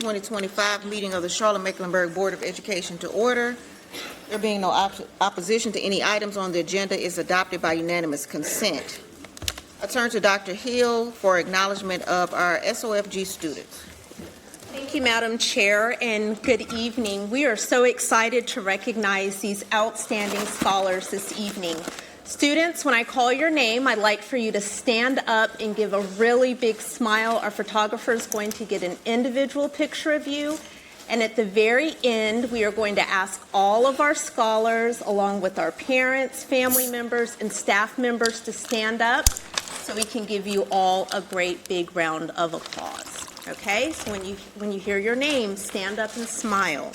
2025 meeting of the Charlotte-Mecklenburg Board of Education to order. There being no opposition to any items on the agenda is adopted by unanimous consent. I turn to Dr. Hill for acknowledgement of our SOFG students. Thank you, Madam Chair, and good evening. We are so excited to recognize these outstanding scholars this evening. Students, when I call your name, I'd like for you to stand up and give a really big smile. Our photographer is going to get an individual picture of you. And at the very end, we are going to ask all of our scholars, along with our parents, family members, and staff members to stand up so we can give you all a great big round of applause. Okay? So when you hear your name, stand up and smile.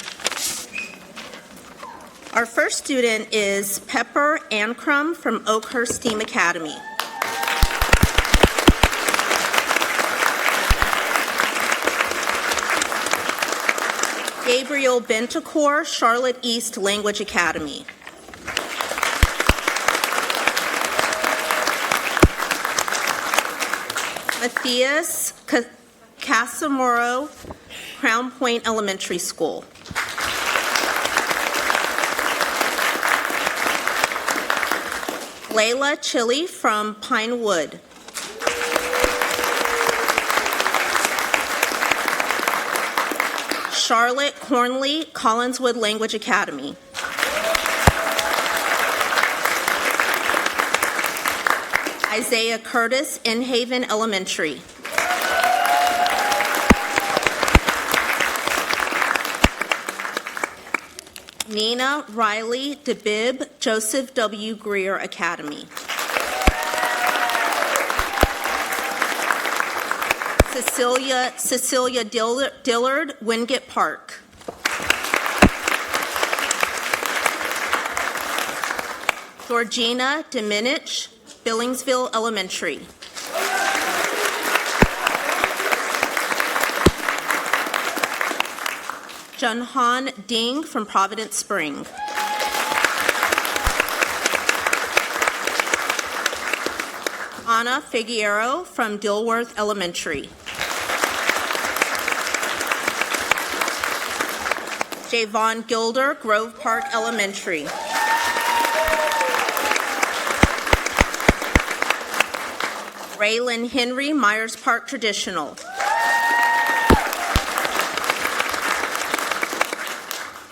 Our first student is Pepper Ancrum from Oakhurst STEAM Academy. Gabriel Bentacore, Charlotte East Language Academy. Matthias Casamoro, Crown Point Elementary School. Layla Chili from Pinewood. Charlotte Cornley, Collinswood Language Academy. Isaiah Curtis, Inhaven Elementary. Nina Riley DeBib, Joseph W. Greer Academy. Cecilia Dillard, Wingate Park. Georgina Dominich, Billingsville Elementary. Junhan Ding from Providence Spring. Anna Figueroa from Dilworth Elementary. Javon Gilder, Grove Park Elementary. Raylan Henry, Myers Park Traditional.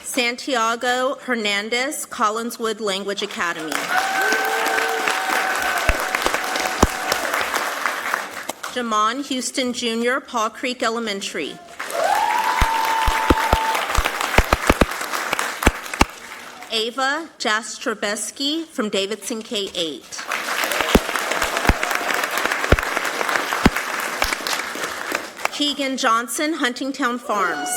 Santiago Hernandez, Collinswood Language Academy. Jamon Houston Jr., Paw Creek Elementary. Ava Jastrobeski from Davidson K-8. Keegan Johnson, Huntingtown Farms.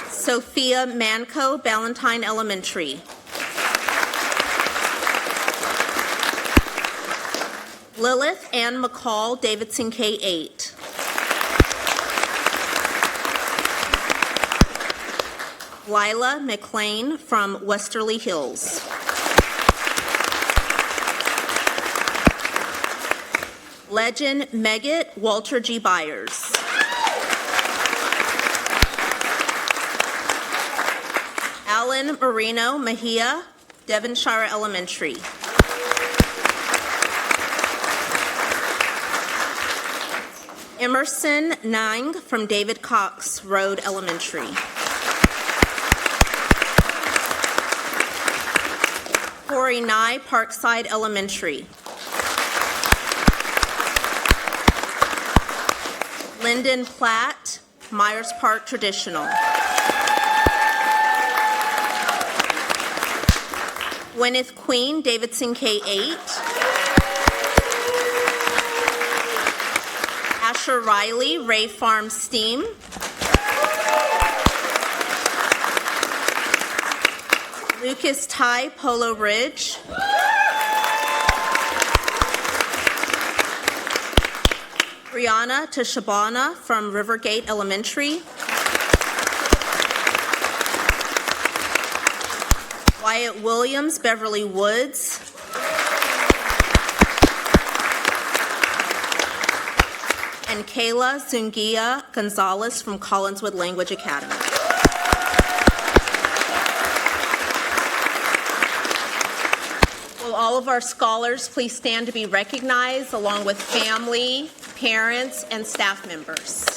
Sophia Manco, Ballantyne Elementary. Lilith Ann McCall, Davidson K-8. Lila McLean from Westerly Hills. Legend Meggett, Walter G. Byers. Alan Marino Mejia, Devonshire Elementary. Emerson Nang from David Cox Road Elementary. Corey Nye, Parkside Elementary. Lyndon Platt, Myers Park Traditional. Gwyneth Queen, Davidson K-8. Asher Riley, Ray Farm STEAM. Lucas Ty, Polo Ridge. Brianna Tashabana from Rivergate Elementary. Wyatt Williams, Beverly Woods. and Kayla Zungia Gonzalez from Collinswood Language Academy. Will all of our scholars please stand to be recognized, along with family, parents, and staff members.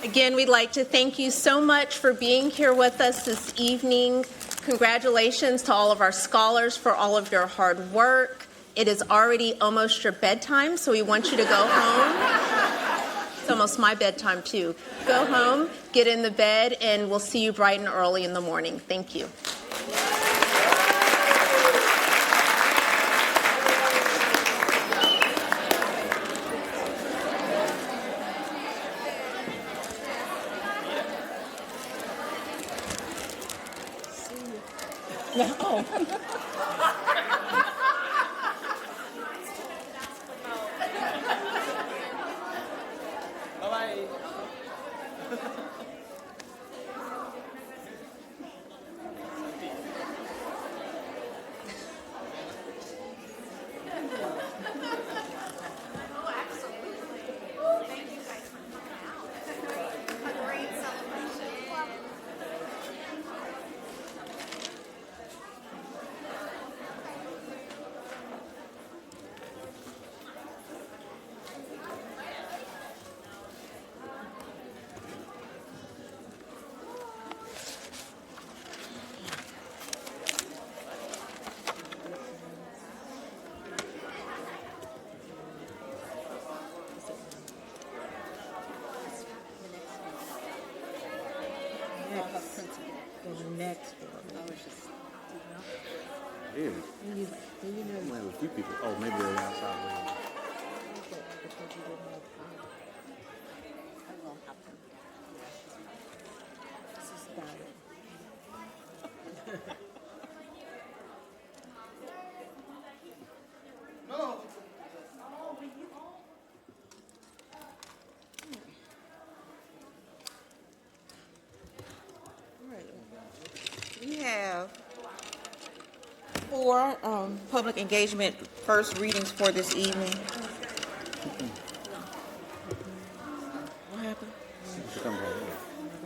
Again, we'd like to thank you so much for being here with us this evening. Congratulations to all of our scholars for all of your hard work. It is already almost your bedtime, so we want you to go home. It's almost my bedtime, too. Go home, get in the bed, and we'll see you bright and early in the morning. Thank you. No. Bye-bye. Next. Really? I have a few people. Oh, maybe they're outside waiting. We have 4 public engagement first readings for this evening. What happened? He was trying to come down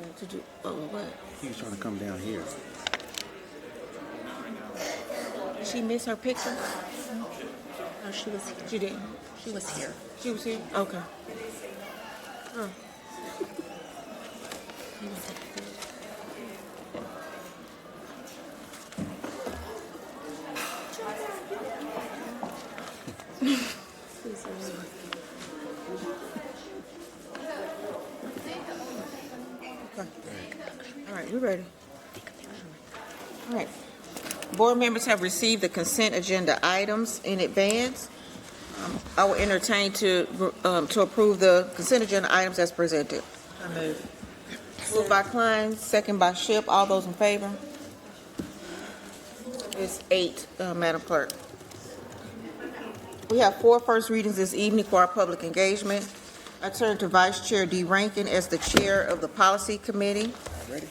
here. To do, what? He was trying to come down here. Did she miss her picture? Oh, she was here. She didn't. She was here. She was here? Okay. Oh. All right, we're ready. All right. Board members have received the consent agenda items in advance. I will entertain to approve the consent agenda items as presented. I move. Moved by Klein, second by Shipp. All those in favor? It's 8, Madam Clerk. We have 4 first readings this evening for our public engagement. I turn to Vice Chair D. Rankin as the Chair of the Policy Committee. Ready?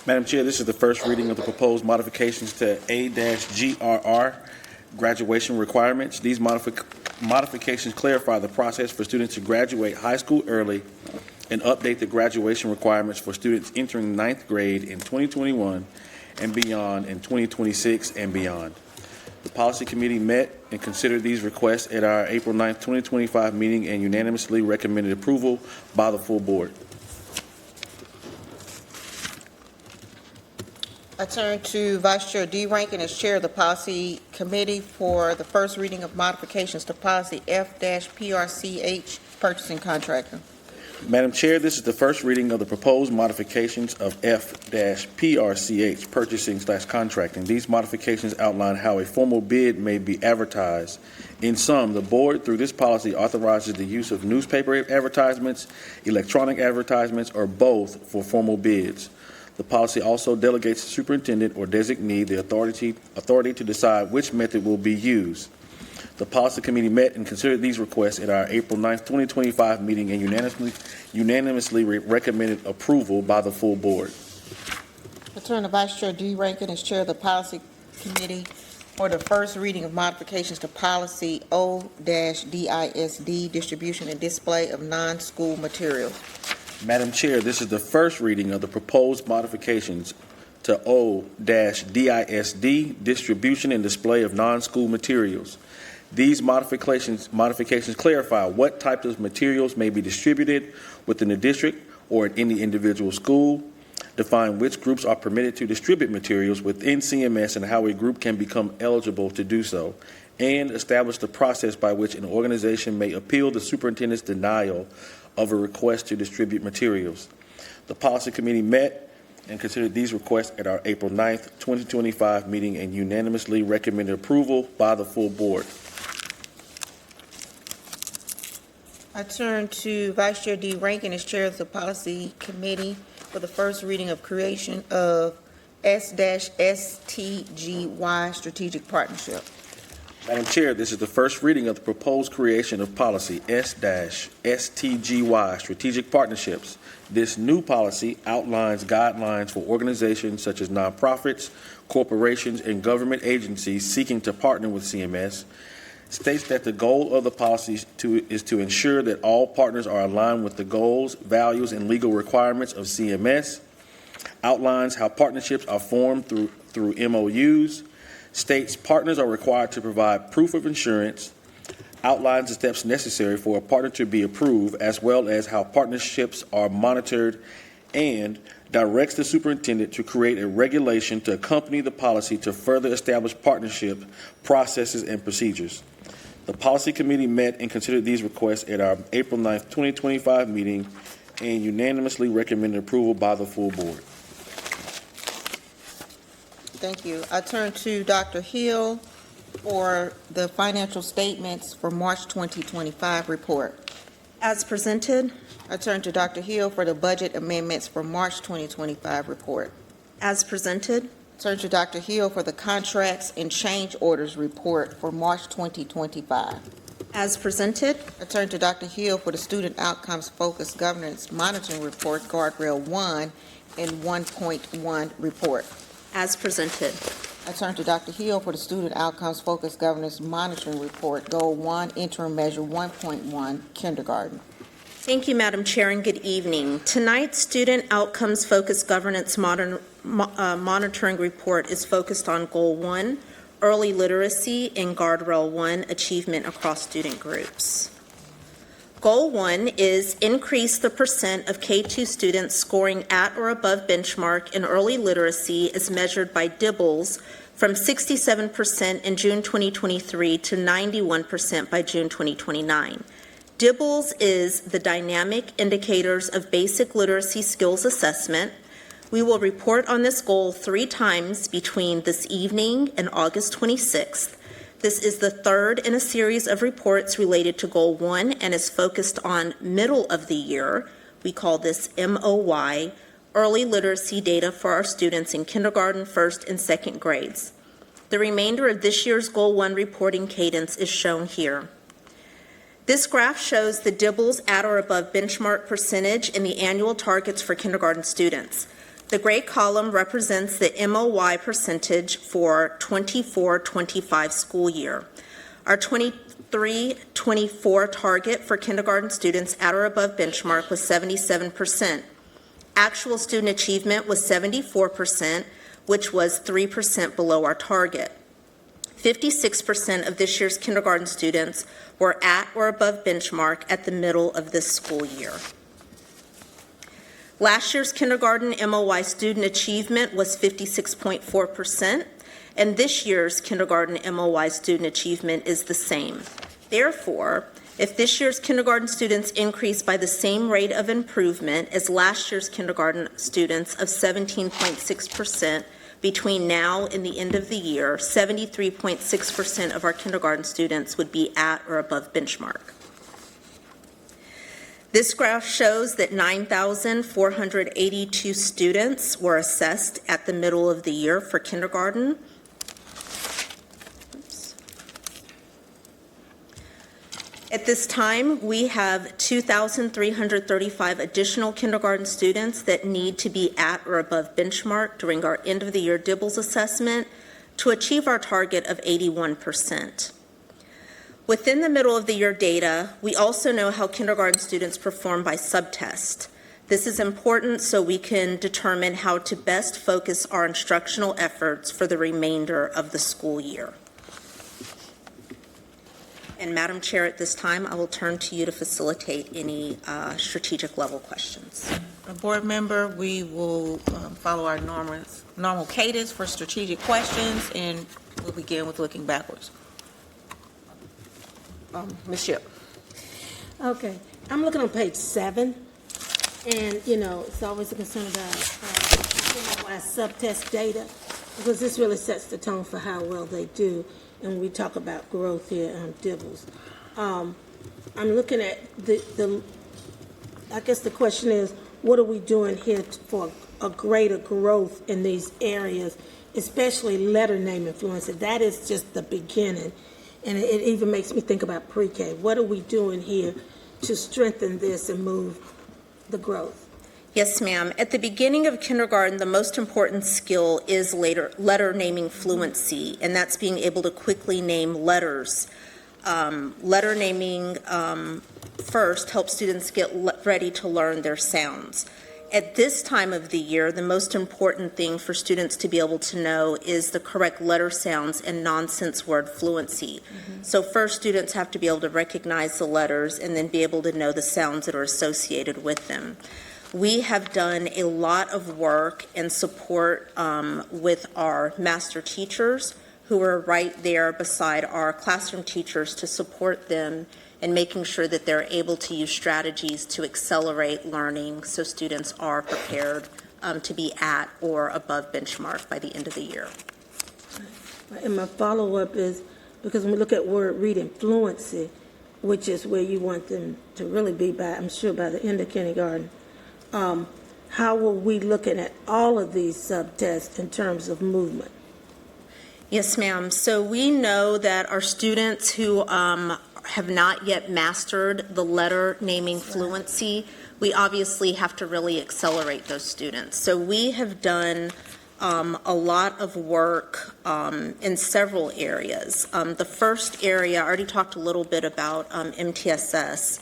Madam Chair, this is the first reading of the proposed modifications to A-GRR graduation requirements. These modifications clarify the process for students to graduate high school early and update the graduation requirements for students entering 9th grade in 2021 and beyond in 2026 and beyond. The Policy Committee met and considered these requests at our April 9th, 2025 meeting and unanimously recommended approval by the full board. I turn to Vice Chair D. Rankin as Chair of the Policy Committee for the first reading of modifications to Policy F-PRCH, Purchasing Contractor. Madam Chair, this is the first reading of the proposed modifications of F-PRCH, Purchasing/Contracting. These modifications outline how a formal bid may be advertised. In sum, the board, through this policy, authorizes the use of newspaper advertisements, electronic advertisements, or both for formal bids. The policy also delegates the superintendent or designee the authority to decide which method will be used. The policy committee met and considered these requests at our April 9th, 2025 meeting and unanimously recommended approval by the full board. I turn to Vice Chair D. Rankin as Chair of the Policy Committee for the first reading of modifications to Policy O-DISD, Distribution and Display of Non-School Materials. Madam Chair, this is the first reading of the proposed modifications to O-DISD, Distribution and Display of Non-School Materials. These modifications clarify what types of materials may be distributed within the district or at any individual school, define which groups are permitted to distribute materials within CMS and how a group can become eligible to do so, and establish the process by which an organization may appeal the superintendent's denial of a request to distribute materials. The Policy Committee met and considered these requests at our April 9th, 2025 meeting and unanimously recommended approval by the full board. I turn to Vice Chair D. Rankin as Chair of the Policy Committee for the first reading of creation of S-STGY Strategic Partnership. Madam Chair, this is the first reading of the proposed creation of policy S-STGY Strategic Partnerships. This new policy outlines guidelines for organizations such as nonprofits, corporations, and government agencies seeking to partner with CMS, states that the goal of the policy is to ensure that all partners are aligned with the goals, values, and legal requirements of CMS, outlines how partnerships are formed through MOUs, states partners are required to provide proof of insurance, outlines the steps necessary for a partner to be approved, as well as how partnerships are monitored, and directs the superintendent to create a regulation to accompany the policy to further establish partnership processes and procedures. The Policy Committee met and considered these requests at our April 9th, 2025 meeting and unanimously recommended approval by the full board. Thank you. I turn to Dr. Hill for the financial statements for March 2025 report. As presented. I turn to Dr. Hill for the budget amendments for March 2025 report. As presented. Turn to Dr. Hill for the contracts and change orders report for March 2025. As presented. I turn to Dr. Hill for the student outcomes focused governance monitoring report, guardrail 1 and 1.1 report. As presented. I turn to Dr. Hill for the student outcomes focused governance monitoring report, goal 1, interim measure 1.1, kindergarten. Thank you, Madam Chair, and good evening. Tonight's student outcomes focused governance monitoring report is focused on goal 1, early literacy, and guardrail 1, achievement across student groups. Goal 1 is increase the percent of K-2 students scoring at or above benchmark in early literacy as measured by DIBELS from 67% in June 2023 to 91% by June 2029. DIBELS is the Dynamic Indicators of Basic Literacy Skills Assessment. We will report on this goal 3 times between this evening and August 26th. This is the third in a series of reports related to Goal 1 and is focused on middle of the year. We call this MOY, early literacy data for our students in kindergarten, first, and second grades. The remainder of this year's Goal 1 reporting cadence is shown here. This graph shows the DIBELS at or above benchmark percentage in the annual targets for kindergarten students. The gray column represents the MOY percentage for 24-25 school year. Our 23-24 target for kindergarten students at or above benchmark was 77%. Actual student achievement was 74%, which was 3% below our target. 56% of this year's kindergarten students were at or above benchmark at the middle of this school year. Last year's kindergarten MOY student achievement was 56.4%, and this year's kindergarten MOY student achievement is the same. Therefore, if this year's kindergarten students increase by the same rate of improvement as last year's kindergarten students of 17.6%, between now and the end of the year, 73.6% of our kindergarten students would be at or above benchmark. This graph shows that 9,482 students were assessed at the middle of the year for kindergarten. Oops. At this time, we have 2,335 additional kindergarten students that need to be at or above benchmark during our end-of-the-year DIBELS assessment to achieve our target of 81%. Within the middle of the year data, we also know how kindergarten students perform by subtest. This is important so we can determine how to best focus our instructional efforts for the remainder of the school year. And Madam Chair, at this time, I will turn to you to facilitate any strategic level questions. Board member, we will follow our normal cadence for strategic questions, and we'll begin with looking backwards. Ms. Shipp. Okay, I'm looking on page 7, and, it's always a concern about our subtest data, because this really sets the tone for how well they do, and we talk about growth here on DIBELS. I'm looking at I guess the question is, what are we doing here for a greater growth in these areas, especially letter name fluency? That is just the beginning. And it even makes me think about pre-K. What are we doing here to strengthen this and move the growth? Yes, ma'am. At the beginning of kindergarten, the most important skill is letter naming fluency, and that's being able to quickly name letters. Letter naming first helps students get ready to learn their sounds. At this time of the year, the most important thing for students to be able to know is the correct letter sounds and nonsense word fluency. So first, students have to be able to recognize the letters and then be able to know the sounds that are associated with them. We have done a lot of work and support with our master teachers who are right there beside our classroom teachers to support them and making sure that they're able to use strategies to accelerate learning so students are prepared to be at or above benchmark by the end of the year. And my follow-up is, because when we look at word reading fluency, which is where you want them to really be by, I'm sure, by the end of kindergarten, how are we looking at all of these subtests in terms of movement? Yes, ma'am. So we know that our students who have not yet mastered the letter naming fluency, we obviously have to really accelerate those students. So we have done a lot of work in several areas. The first area, I already talked a little bit about MTSS,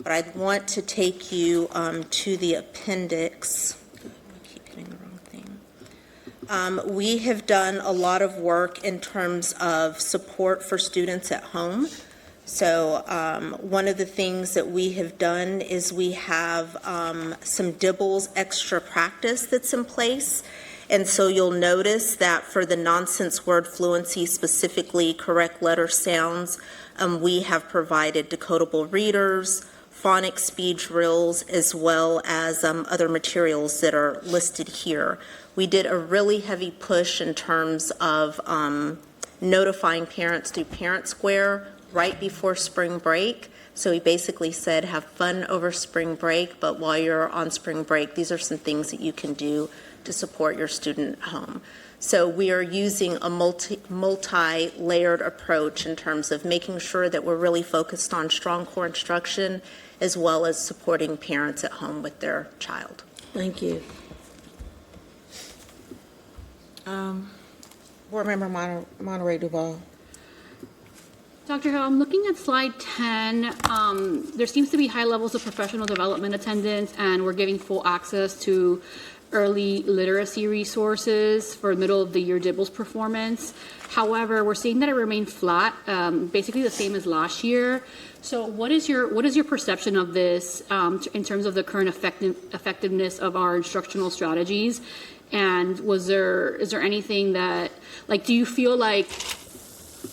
but I want to take you to the appendix. I keep hitting the wrong thing. We have done a lot of work in terms of support for students at home. So one of the things that we have done is we have some DIBELS extra practice that's in place. And so you'll notice that for the nonsense word fluency, specifically correct letter sounds, we have provided decodable readers, phonics speed drills, as well as other materials that are listed here. We did a really heavy push in terms of notifying parents through Parent Square right before spring break. So he basically said, have fun over spring break, but while you're on spring break, these are some things that you can do to support your student at home. So we are using a multi-layered approach in terms of making sure that we're really focused on strong core instruction as well as supporting parents at home with their child. Thank you. Board Member Monterey Duval. Dr. Hill, I'm looking at slide 10. There seems to be high levels of professional development attendance, and we're giving full access to early literacy resources for middle of the year DIBELS performance. However, we're seeing that it remained flat, basically the same as last year. So what is your perception of this in terms of the current effectiveness of our instructional strategies? And is there anything that, like, do you feel like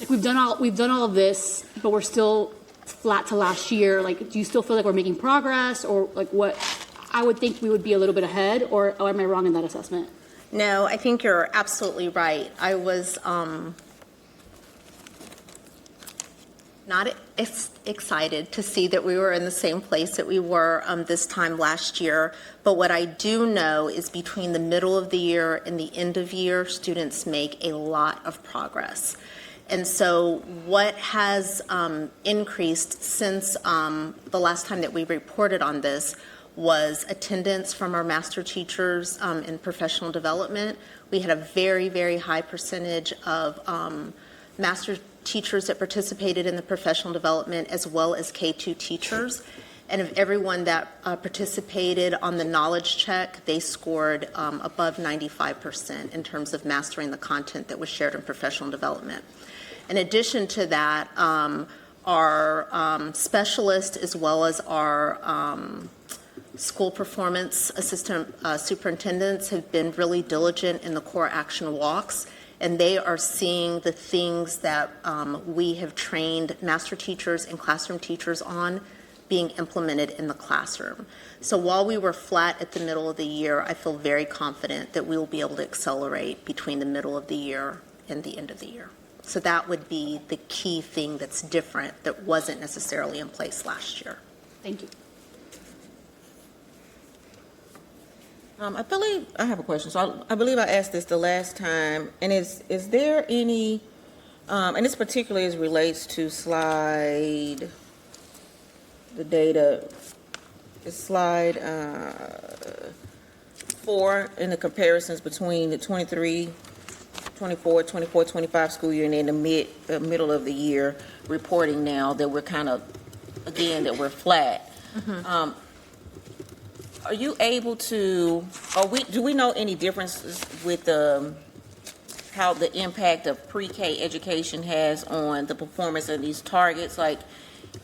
we've done all of this, but we're still flat to last year? Like, do you still feel like we're making progress, or like what? I would think we would be a little bit ahead, or am I wrong in that assessment? No, I think you're absolutely right. I was Not excited to see that we were in the same place that we were this time last year. But what I do know is between the middle of the year and the end of year, students make a lot of progress. And so what has increased since the last time that we reported on this was attendance from our master teachers in professional development. We had a very, very high percentage of master teachers that participated in the professional development, as well as K-2 teachers. And of everyone that participated on the knowledge check, they scored above 95% in terms of mastering the content that was shared in professional development. In addition to that, our specialists, as well as our school performance assistant superintendents, have been really diligent in the core action walks. And they are seeing the things that we have trained master teachers and classroom teachers on being implemented in the classroom. So while we were flat at the middle of the year, I feel very confident that we will be able to accelerate between the middle of the year and the end of the year. So that would be the key thing that's different that wasn't necessarily in place last year. Thank you. I believe I have a question. So I believe I asked this the last time, and is there any, and this particularly as relates to slide, the data, it's slide 4 in the comparisons between the 23, 24, 24, 25 school year and then the middle of the year reporting now that we're kind of, again, that we're flat. Mm-hmm. Are you able to, do we know any differences with how the impact of pre-K education has on the performance of these targets? Like,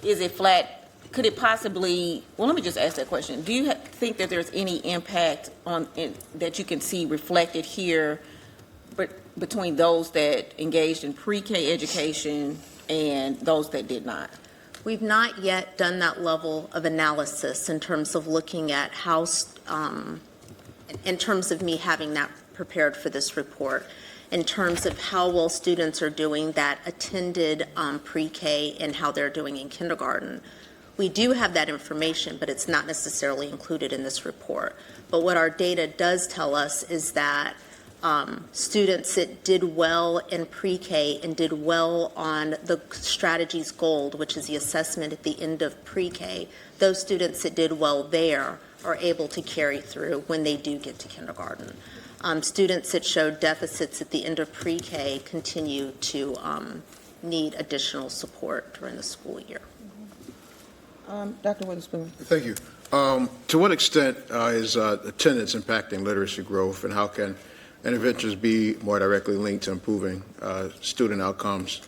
is it flat? Could it possibly, well, let me just ask that question. Do you think that there's any impact that you can see reflected here between those that engaged in pre-K education and those that did not? We've not yet done that level of analysis in terms of looking at how, in terms of me having that prepared for this report, in terms of how well students are doing that attended pre-K and how they're doing in kindergarten. We do have that information, but it's not necessarily included in this report. But what our data does tell us is that students that did well in pre-K and did well on the strategies gold, which is the assessment at the end of pre-K, those students that did well there are able to carry through when they do get to kindergarten. Students that showed deficits at the end of pre-K continue to need additional support during the school year. Dr. Witherspoon. Thank you. To what extent is attendance impacting literacy growth, and how can interventions be more directly linked to improving student outcomes,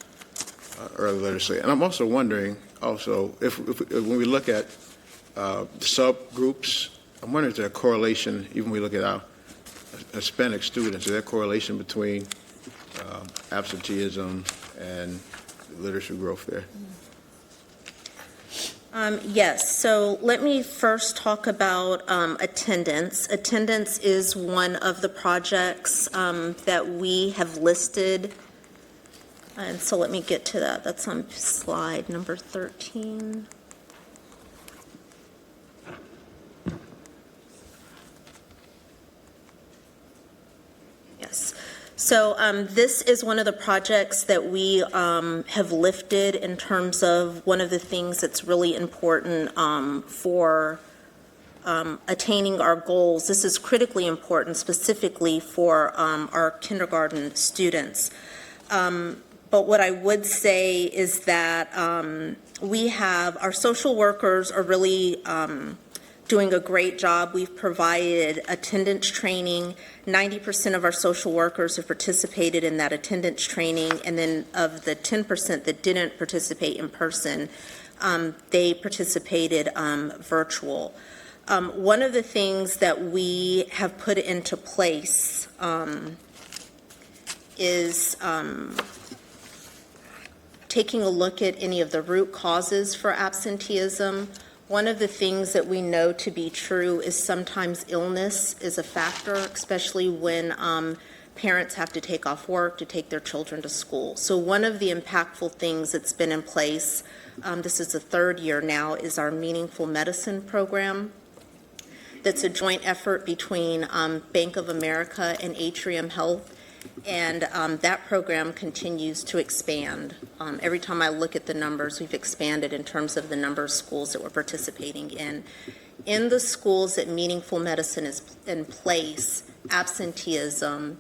early literacy? And I'm also wondering, if when we look at subgroups, I'm wondering if there's a correlation, even when we look at our Hispanic students, is there a correlation between absenteeism and literacy growth there? Yes, so let me first talk about attendance. Attendance is one of the projects that we have listed, and so let me get to that. That's on slide number 13. Yes. So this is one of the projects that we have lifted in terms of one of the things that's really important for attaining our goals. This is critically important specifically for our kindergarten students. But what I would say is that we have, our social workers are really doing a great job. We've provided attendance training. 90% of our social workers have participated in that attendance training, and then of the 10% that didn't participate in person, they participated virtual. One of the things that we have put into place is taking a look at any of the root causes for absenteeism. One of the things that we know to be true is sometimes illness is a factor, especially when parents have to take off work to take their children to school. So one of the impactful things that's been in place, this is the third year now, is our Meaningful Medicine program. That's a joint effort between Bank of America and Atrium Health, and that program continues to expand. Every time I look at the numbers, we've expanded in terms of the number of schools that we're participating in. In the schools that Meaningful Medicine is in place, absenteeism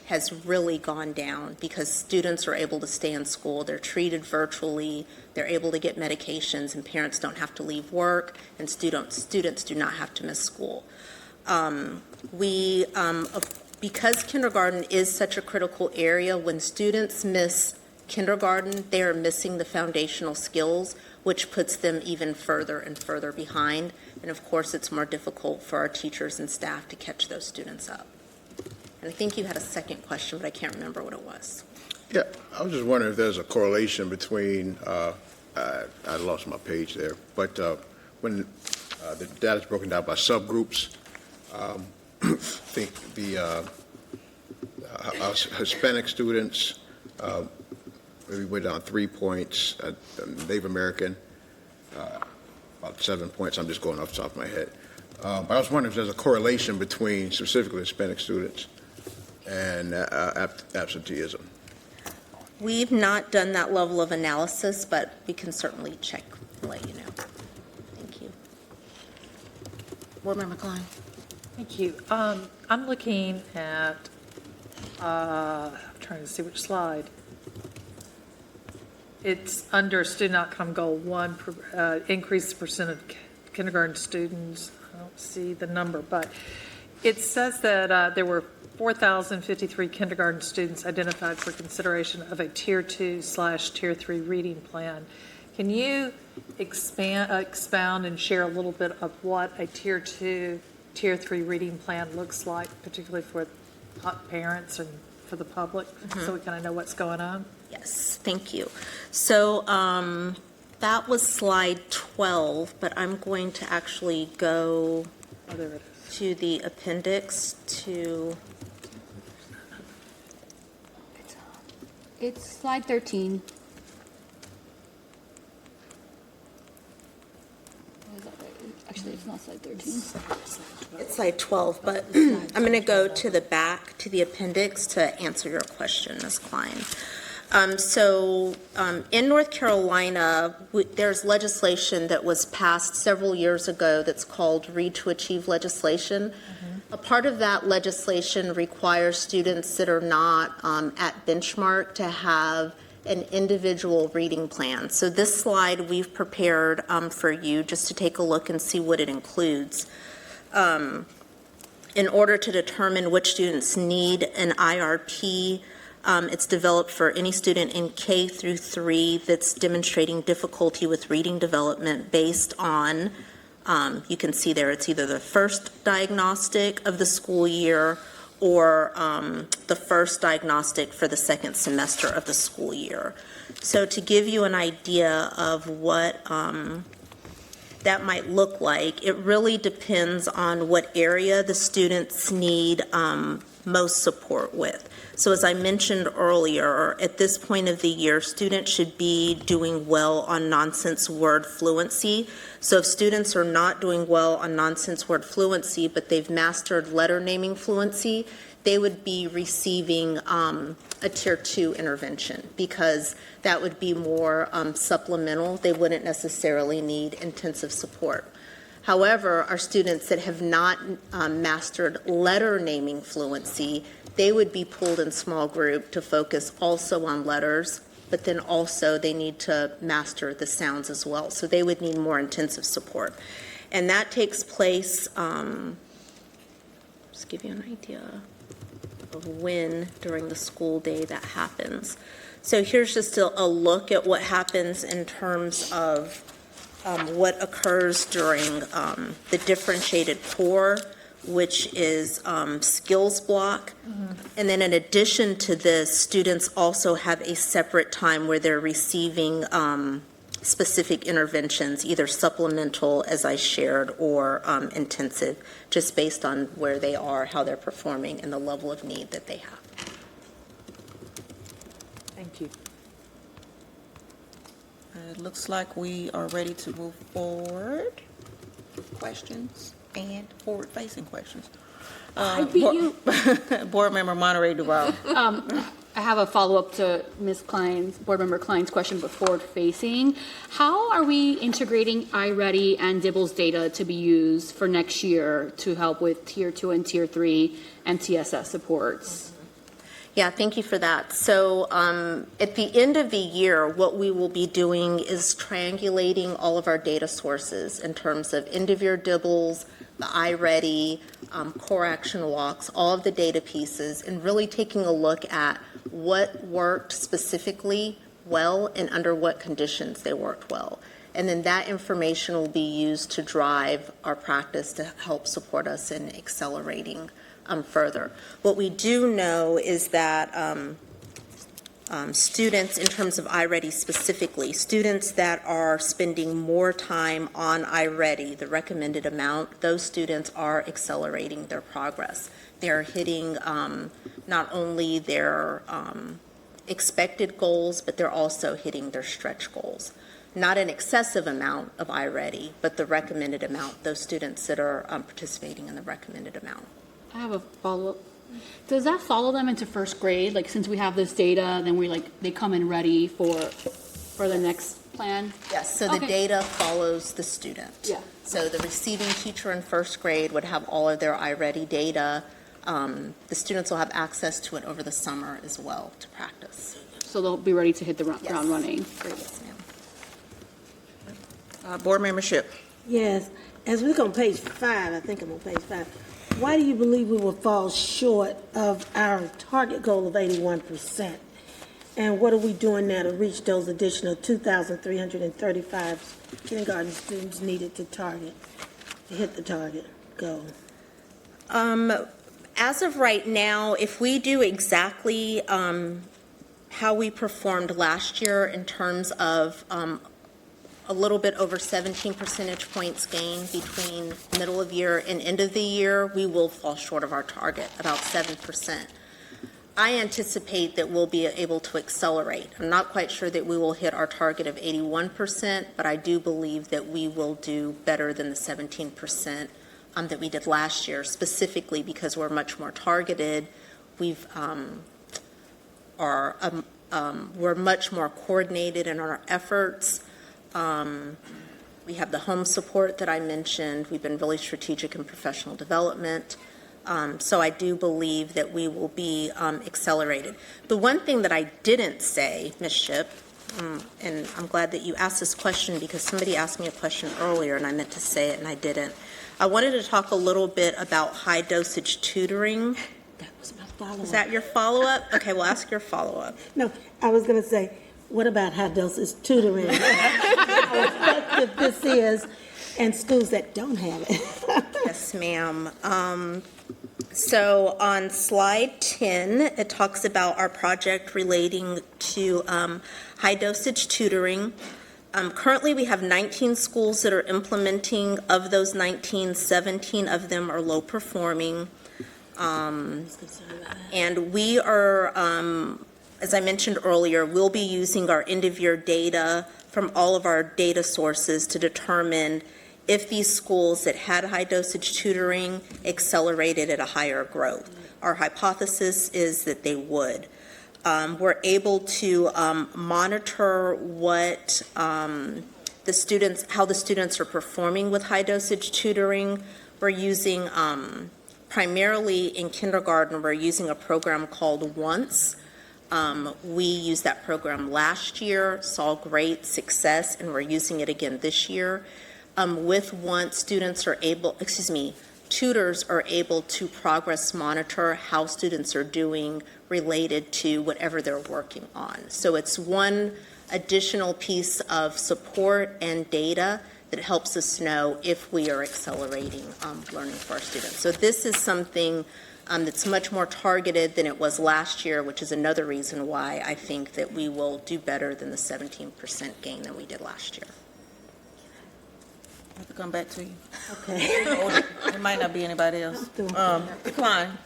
has really gone down because students are able to stay in school. They're treated virtually. They're able to get medications, and parents don't have to leave work, and students do not have to miss school. Because kindergarten is such a critical area, when students miss kindergarten, they are missing the foundational skills, which puts them even further and further behind. And of course, it's more difficult for our teachers and staff to catch those students up. And I think you had a second question, but I can't remember what it was. Yeah, I was just wondering if there's a correlation between, I lost my page there, but when the data is broken down by subgroups, I think the Hispanic students maybe went down 3 points, Native American about 7 points. I'm just going off the top of my head. But I was wondering if there's a correlation between specifically Hispanic students and absenteeism. We've not done that level of analysis, but we can certainly check and let you know. Thank you. Board Member Klein. Thank you. I'm looking at, I'm trying to see which slide. It's under student outcome goal 1, increase the percent of kindergarten students. I don't see the number, but it says that there were 4,053 kindergarten students identified for consideration of a Tier 2/Tier 3 reading plan. Can you expound and share a little bit of what a Tier 2, Tier 3 reading plan looks like, particularly for parents and for the public, so we kind of know what's going on? Yes, thank you. So that was slide 12, but I'm going to actually go Oh, there it is. to the appendix to, It's slide 13. Actually, it's not slide 13. it's slide 12, but I'm going to go to the back, to the appendix to answer your question, Ms. Klein. In North Carolina, there's legislation that was passed several years ago that's called Read to Achieve legislation. A part of that legislation requires students that are not at benchmark to have an individual reading plan. So this slide we've prepared for you just to take a look and see what it includes. In order to determine which students need an IRP, it's developed for any student in K through 3 that's demonstrating difficulty with reading development based on, you can see there, it's either the first diagnostic of the school year or the first diagnostic for the second semester of the school year. So to give you an idea of what that might look like, it really depends on what area the students need most support with. So as I mentioned earlier, at this point of the year, students should be doing well on nonsense word fluency. So if students are not doing well on nonsense word fluency, but they've mastered letter naming fluency, they would be receiving a Tier 2 intervention because that would be more supplemental. They wouldn't necessarily need intensive support. However, our students that have not mastered letter naming fluency, they would be pulled in small group to focus also on letters, but then also they need to master the sounds as well. So they would need more intensive support. And that takes place, just give you an idea of when during the school day that happens. So here's just a look at what happens in terms of what occurs during the differentiated core, which is skills block. And then in addition to this, students also have a separate time where they're receiving specific interventions, either supplemental, as I shared, or intensive, just based on where they are, how they're performing, and the level of need that they have. Thank you. It looks like we are ready to move forward. Questions and forward-facing questions. I beat you. Board Member Monterey Duval. I have a follow-up to Ms. Klein's, Board Member Klein's question, but forward-facing. How are we integrating iReady and Dibble's data to be used for next year to help with Tier 2 and Tier 3 MTSS supports? Yeah, thank you for that. So at the end of the year, what we will be doing is triangulating all of our data sources in terms of end-of-year dibbles, the iReady, core action walks, all of the data pieces, and really taking a look at what worked specifically well and under what conditions they worked well. And then that information will be used to drive our practice to help support us in accelerating further. What we do know is that students, in terms of iReady specifically, students that are spending more time on iReady, the recommended amount, those students are accelerating their progress. They're hitting not only their expected goals, but they're also hitting their stretch goals. Not an excessive amount of iReady, but the recommended amount, those students that are participating in the recommended amount. I have a follow-up. Does that follow them into first grade? Like, since we have this data, then they come in ready for the next plan? Yes, so the Okay. data follows the student. Yeah. So the receiving teacher in first grade would have all of their iReady data. The students will have access to it over the summer as well to practice. So they'll be ready to hit the ground Yes. running. Great. Yes, ma'am. Board membership. Yes, as we look on page 5, I think I'm on page 5, why do you believe we will fall short of our target goal of 81%? And what are we doing now to reach those additional 2,335 kindergarten students needed to hit the target goal? As of right now, if we do exactly how we performed last year in terms of a little bit over 17 percentage points gain between middle of year and end of the year, we will fall short of our target, about 7%. I anticipate that we'll be able to accelerate. I'm not quite sure that we will hit our target of 81%, but I do believe that we will do better than the 17% that we did last year, specifically because we're much more targeted. We're much more coordinated in our efforts. We have the home support that I mentioned. We've been really strategic in professional development. So I do believe that we will be accelerated. The one thing that I didn't say, Ms. Shipp, and I'm glad that you asked this question because somebody asked me a question earlier and I meant to say it and I didn't. I wanted to talk a little bit about high dosage tutoring. That was my follow-up. Is that your follow-up? Okay, we'll ask your follow-up. No, I was going to say, what about high dosage tutoring? How effective this is in schools that don't have it. Yes, ma'am. So on slide 10, it talks about our project relating to high dosage tutoring. Currently, we have 19 schools that are implementing. Of those 19, 17 of them are low performing. And we are, as I mentioned earlier, we'll be using our end-of-year data from all of our data sources to determine if these schools that had high dosage tutoring accelerated at a higher growth. Our hypothesis is that they would. We're able to monitor what how the students are performing with high dosage tutoring. We're using, primarily in kindergarten, we're using a program called Once. We used that program last year, saw great success, and we're using it again this year. With Once, tutors are able to progress monitor how students are doing related to whatever they're working on. So it's one additional piece of support and data that helps us know if we are accelerating learning for our students. So this is something that's much more targeted than it was last year, which is another reason why I think that we will do better than the 17% gain that we did last year. I have to come back to you. Okay. Or it might not be anybody else. Klein.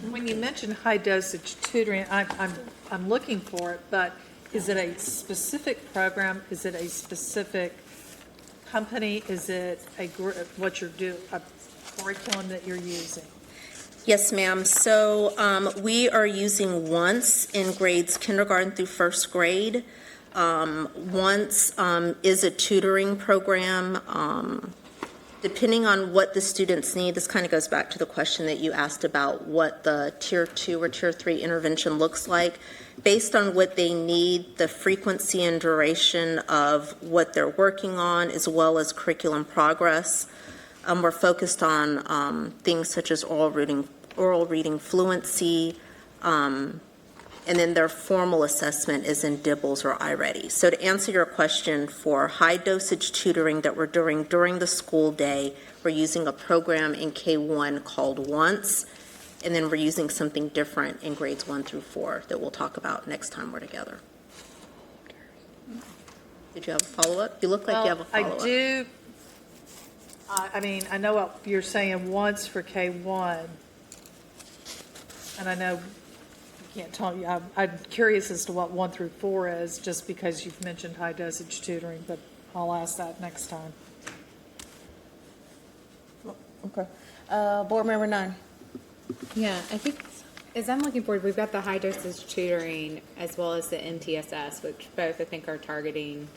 When you mention high-dosage tutoring, I'm looking for it, but is it a specific program? Is it a specific company? Is it what you're doing, a curriculum that you're using? Yes, ma'am. So we are using Once in grades kindergarten through first grade. Once is a tutoring program. Depending on what the students need, this kind of goes back to the question that you asked about what the Tier 2 or Tier 3 intervention looks like. Based on what they need, the frequency and duration of what they're working on, as well as curriculum progress. We're focused on things such as oral reading fluency, and then their formal assessment is in DIBELS or iReady. So to answer your question, for high dosage tutoring that we're doing during the school day, we're using a program in K1 called Once, and then we're using something different in grades 1 through 4 that we'll talk about next time we're together. Did you have a follow-up? You look like you have a follow-up. I do. I mean, I know what you're saying, Once for K1, and I know you can't tell me. I'm curious as to what 1 through 4 is, just because you've mentioned high dosage tutoring, but I'll ask that next time. Okay. Board Member Nunn. Yeah, I think as I'm looking forward, we've got the high dosage tutoring as well as the MTSS, which both I think are targeting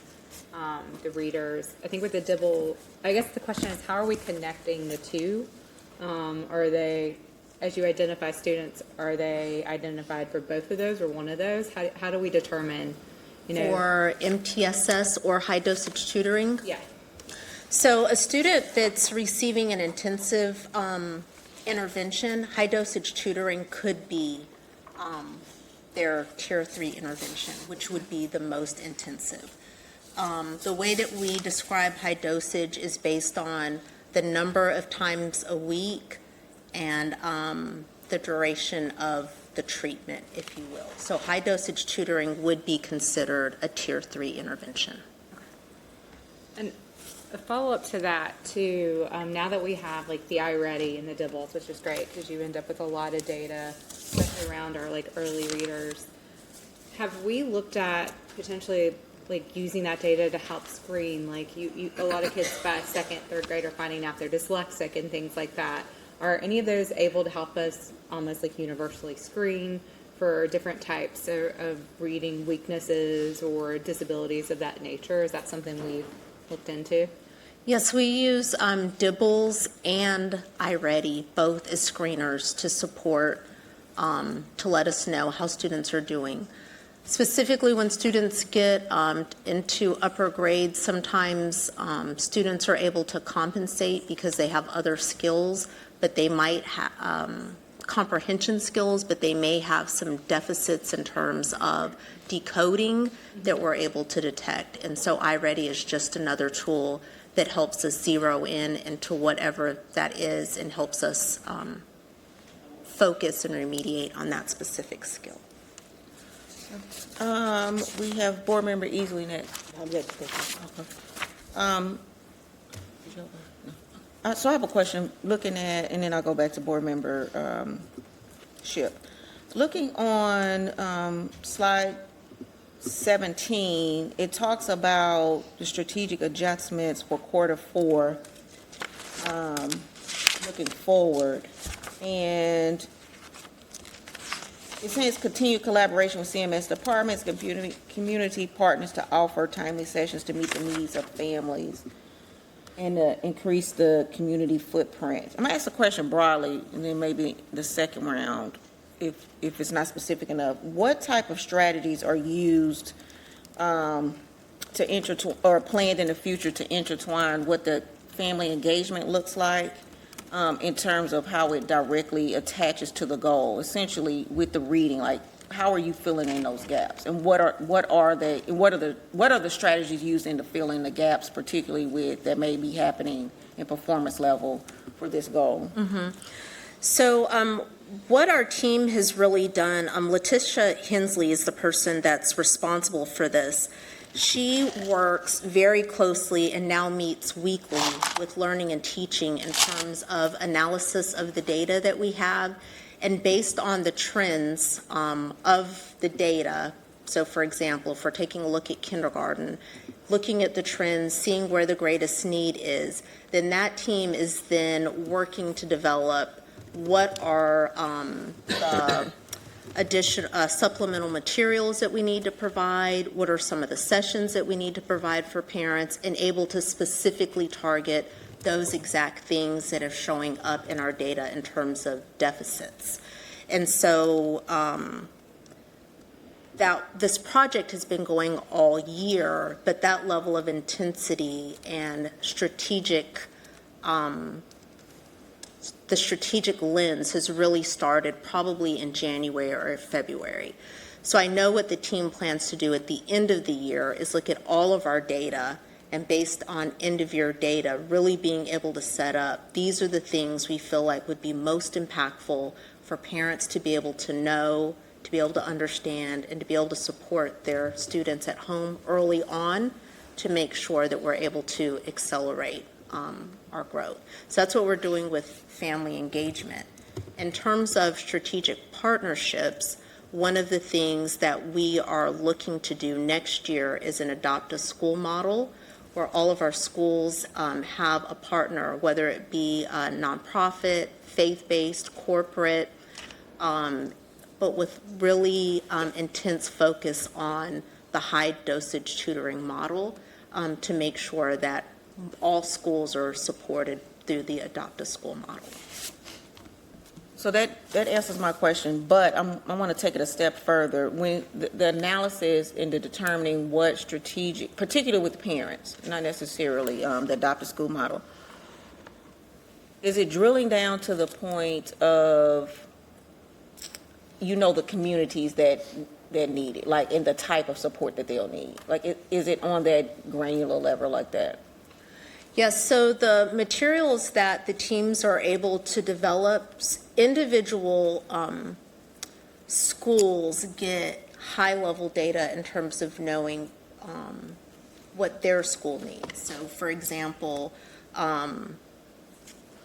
the readers. I think with the DIBEL, I guess the question is, how are we connecting the two? Are they, as you identify students, are they identified for both of those or one of those? How do we determine, For MTSS or high dosage tutoring? Yeah. So a student that's receiving an intensive intervention, high dosage tutoring could be their Tier 3 intervention, which would be the most intensive. The way that we describe high dosage is based on the number of times a week and the duration of the treatment, if you will. So high dosage tutoring would be considered a Tier 3 intervention. And a follow-up to that, too, now that we have like the iReady and the DIBELS, which is great because you end up with a lot of data, especially around our like early readers, have we looked at potentially like using that data to help screen, like a lot of kids by second, third grade are finding out they're dyslexic and things like that. Are any of those able to help us almost like universally screen for different types of reading weaknesses or disabilities of that nature? Is that something we've looked into? Yes, we use DIBELS and iReady, both as screeners to support, to let us know how students are doing. Specifically, when students get into upper grades, sometimes students are able to compensate because they have other skills, but they might have comprehension skills, but they may have some deficits in terms of decoding that we're able to detect. And so iReady is just another tool that helps us zero in into whatever that is and helps us focus and remediate on that specific skill. We have Board Member Easley next. So I have a question, looking at, and then I'll go back to Board Member Shipp. Looking on slide 17, it talks about the strategic adjustments for quarter 4, looking forward. And it says continued collaboration with CMS departments, community partners to offer timely sessions to meet the needs of families and increase the community footprint. I'm going to ask a question broadly, and then maybe the second round, if it's not specific enough. What type of strategies are used to intertwine, or planned in the future to intertwine what the family engagement looks like in terms of how it directly attaches to the goal, essentially with the reading? Like, how are you filling in those gaps, and what are the strategies used into filling the gaps, particularly with that may be happening in performance level for this goal? So what our team has really done, Letitia Hensley is the person that's responsible for this. She works very closely and now meets weekly with learning and teaching in terms of analysis of the data that we have And based on the trends of the data, so for example, if we're taking a look at kindergarten, looking at the trends, seeing where the greatest need is, then that team is then working to develop what are the additional supplemental materials that we need to provide, what are some of the sessions that we need to provide for parents, and able to specifically target those exact things that are showing up in our data in terms of deficits. And so that this project has been going all year, but that level of intensity and the strategic lens has really started probably in January or February. So I know what the team plans to do at the end of the year is look at all of our data, and based on end of year data, really being able to set up, these are the things we feel like would be most impactful for parents to be able to know, to be able to understand, and to be able to support their students at home early on to make sure that we're able to accelerate our growth. So that's what we're doing with family engagement. In terms of strategic partnerships, one of the things that we are looking to do next year is an adopt a school model, where all of our schools have a partner, whether it be a nonprofit, faith-based, corporate, but with really intense focus on the high dosage tutoring model to make sure that all schools are supported through the adopt a school model. So that answers my question, but I want to take it a step further. When the analysis into determining what strategic, particularly with parents, not necessarily the adopt a school model, is it drilling down to the point of, the communities that need it, like in the type of support that they'll need? Like, is it on that granular level like that? Yes, so the materials that the teams are able to develop, individual schools get high-level data in terms of knowing what their school needs. So, for example,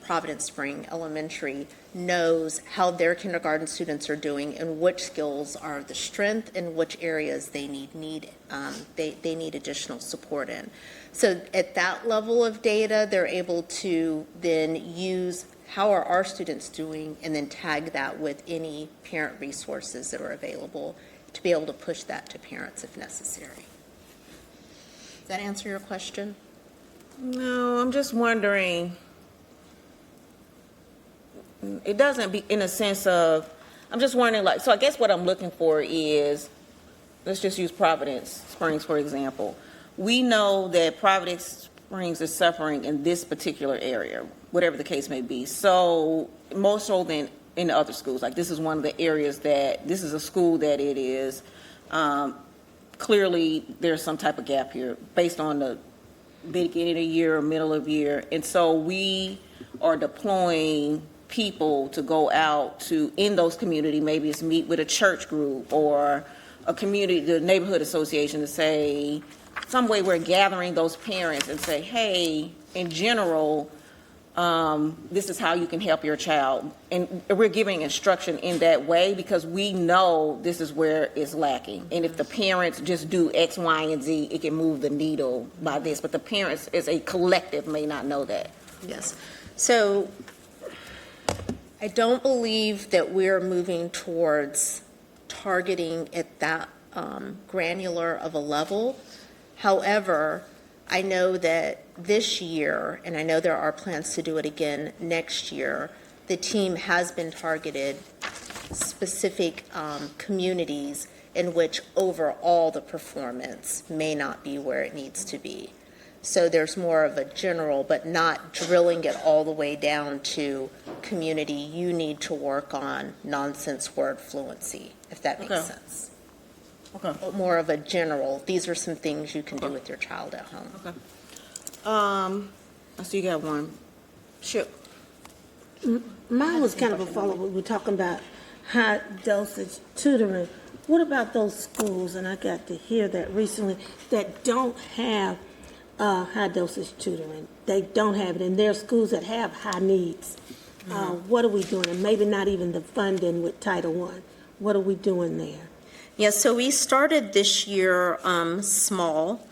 Providence Spring Elementary knows how their kindergarten students are doing and which skills are the strength and which areas they need additional support in. So at that level of data, they're able to then use how are our students doing and then tag that with any parent resources that are available to be able to push that to parents if necessary. Does that answer your question? No, I'm just wondering. It doesn't be in a sense of, I'm just wondering, so I guess what I'm looking for is, let's just use Providence Springs, for example. We know that Providence Springs is suffering in this particular area, whatever the case may be. So more so than in other schools. Like, this is one of the areas that, this is a school that it is, clearly there's some type of gap here based on the beginning of the year or middle of year. And so we are deploying people to go out to, in those communities, maybe it's meet with a church group or a community, the neighborhood association, to say, some way we're gathering those parents and say, hey, in general, this is how you can help your child. And we're giving instruction in that way because we know this is where it's lacking. And if the parents just do X, Y, and Z, it can move the needle by this. But the parents as a collective may not know that. Yes. So I don't believe that we're moving towards targeting at that granular of a level. However, I know that this year, and I know there are plans to do it again next year, the team has been targeted specific communities in which overall the performance may not be where it needs to be. So there's more of a general, but not drilling it all the way down to community, you need to work on nonsense word fluency, if that makes sense. Okay. More of a general, these are some things you can do with your child at home. Okay. I see you got one. Sure. Mine was kind of a follow-up. We were talking about high dosage tutoring. What about those schools, and I got to hear that recently, that don't have high dosage tutoring? They don't have it, and there are schools that have high needs. What are we doing? And maybe not even the funding with Title I. What are we doing there? Yeah, so we started this year small.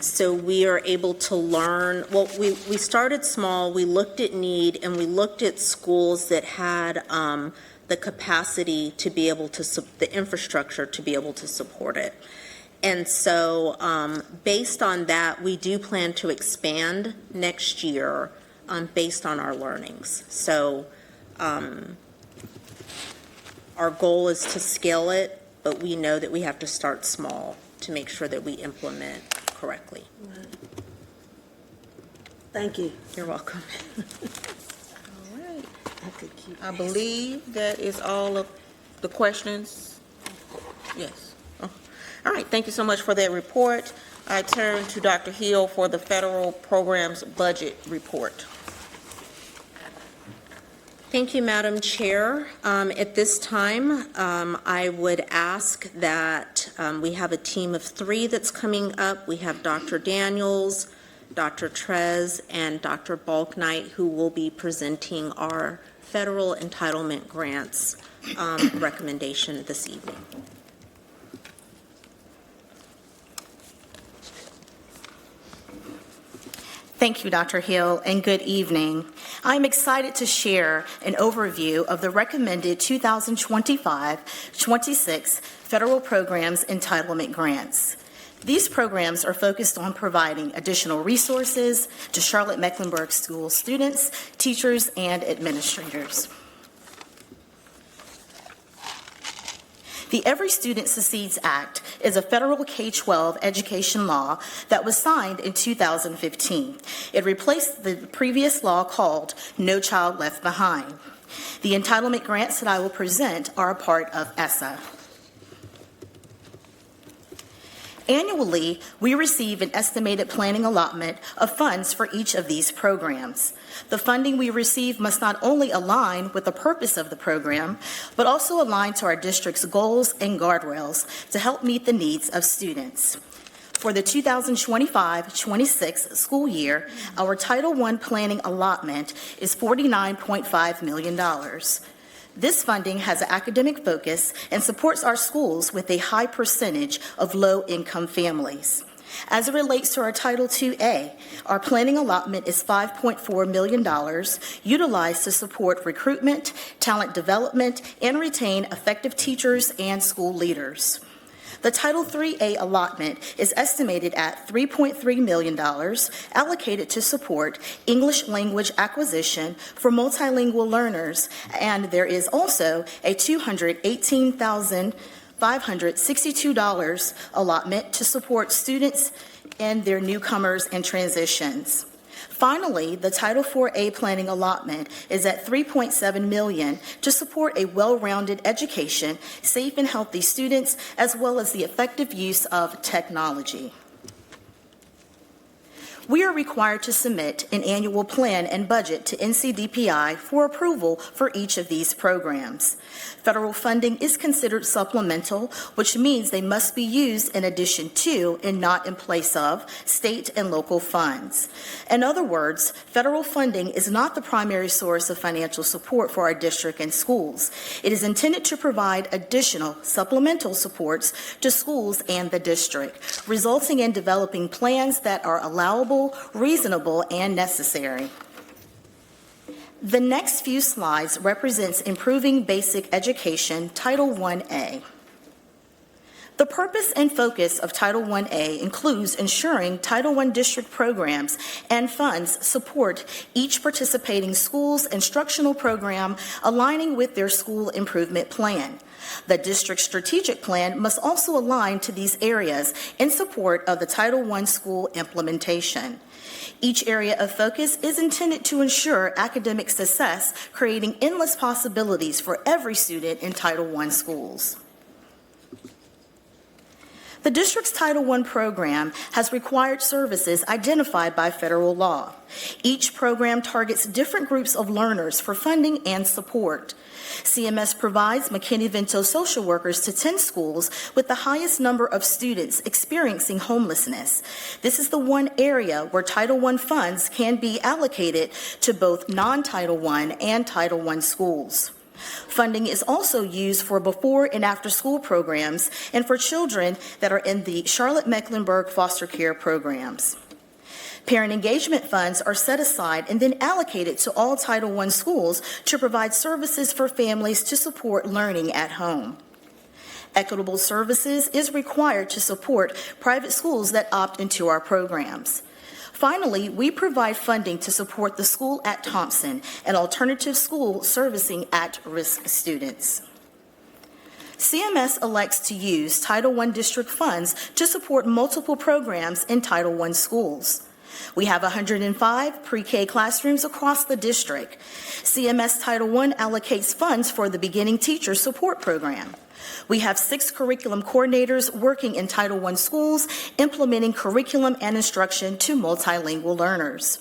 So we are able to learn, well, we started small, we looked at need, and we looked at schools that had the capacity to be able to, the infrastructure to be able to support it. And so based on that, we do plan to expand next year based on our learnings. So our goal is to scale it, but we know that we have to start small to make sure that we implement correctly. Thank you. You're welcome. All right. I could keep I believe that is all of the questions. Yes. Oh. All right, thank you so much for that report. I turn to Dr. Hill for the federal programs budget report. Thank you, Madam Chair. At this time, I would ask that we have a team of 3 that's coming up. We have Dr. Daniels, Dr. Trez, and Dr. Balknight, who will be presenting our federal entitlement grants recommendation this evening. Thank you, Dr. Hill, and good evening. I'm excited to share an overview of the recommended 2025-26 federal programs entitlement grants. These programs are focused on providing additional resources to Charlotte-Mecklenburg school students, teachers, and administrators. The Every Student Succeeds Act is a federal K-12 education law that was signed in 2015. It replaced the previous law called No Child Left Behind. The entitlement grants that I will present are a part of ESSA. Annually, we receive an estimated planning allotment of funds for each of these programs. The funding we receive must not only align with the purpose of the program, but also align to our district's goals and guardrails to help meet the needs of students. For the 2025-26 school year, our Title I planning allotment is $49.5 million. This funding has an academic focus and supports our schools with a high percentage of low-income families. As it relates to our Title IIA, our planning allotment is $5.4 million, utilized to support recruitment, talent development, and retain effective teachers and school leaders. The Title IIIA allotment is estimated at $3.3 million, allocated to support English language acquisition for multilingual learners, and there is also a $218,562 allotment to support students and their newcomers and transitions. Finally, the Title IVA planning allotment is at $3.7 million to support a well-rounded education, safe and healthy students, as well as the effective use of technology. We are required to submit an annual plan and budget to NCDPI for approval for each of these programs. Federal funding is considered supplemental, which means they must be used in addition to and not in place of state and local funds. In other words, federal funding is not the primary source of financial support for our district and schools. It is intended to provide additional supplemental supports to schools and the district, resulting in developing plans that are allowable, reasonable, and necessary. The next few slides represents improving basic education, Title IA. The purpose and focus of Title IA includes ensuring Title I district programs and funds support each participating school's instructional program aligning with their school improvement plan. The district strategic plan must also align to these areas in support of the Title I school implementation. Each area of focus is intended to ensure academic success, creating endless possibilities for every student in Title I schools. The district's Title I program has required services identified by federal law. Each program targets different groups of learners for funding and support. CMS provides McKinney-Vento social workers to 10 schools with the highest number of students experiencing homelessness. This is the one area where Title I funds can be allocated to both non-Title I and Title I schools. Funding is also used for before and after school programs and for children that are in the Charlotte-Mecklenburg foster care programs. Parent engagement funds are set aside and then allocated to all Title I schools to provide services for families to support learning at home. Equitable services is required to support private schools that opt into our programs. Finally, we provide funding to support the school at Thompson, an alternative school servicing at-risk students. CMS elects to use Title I district funds to support multiple programs in Title I schools. We have 105 pre-K classrooms across the district. CMS Title I allocates funds for the Beginning Teacher Support Program. We have 6 curriculum coordinators working in Title I schools, implementing curriculum and instruction to multilingual learners.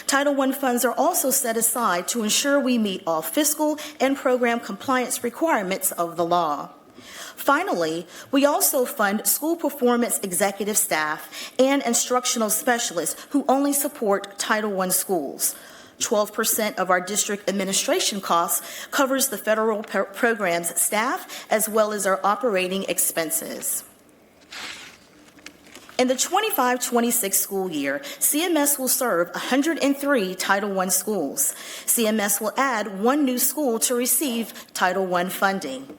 Title I funds are also set aside to ensure we meet all fiscal and program compliance requirements of the law. Finally, we also fund school performance executive staff and instructional specialists who only support Title I schools. 12% of our district administration costs covers the federal program's staff as well as our operating expenses. In the 25-26 school year, CMS will serve 103 Title I schools. CMS will add 1 new school to receive Title I funding.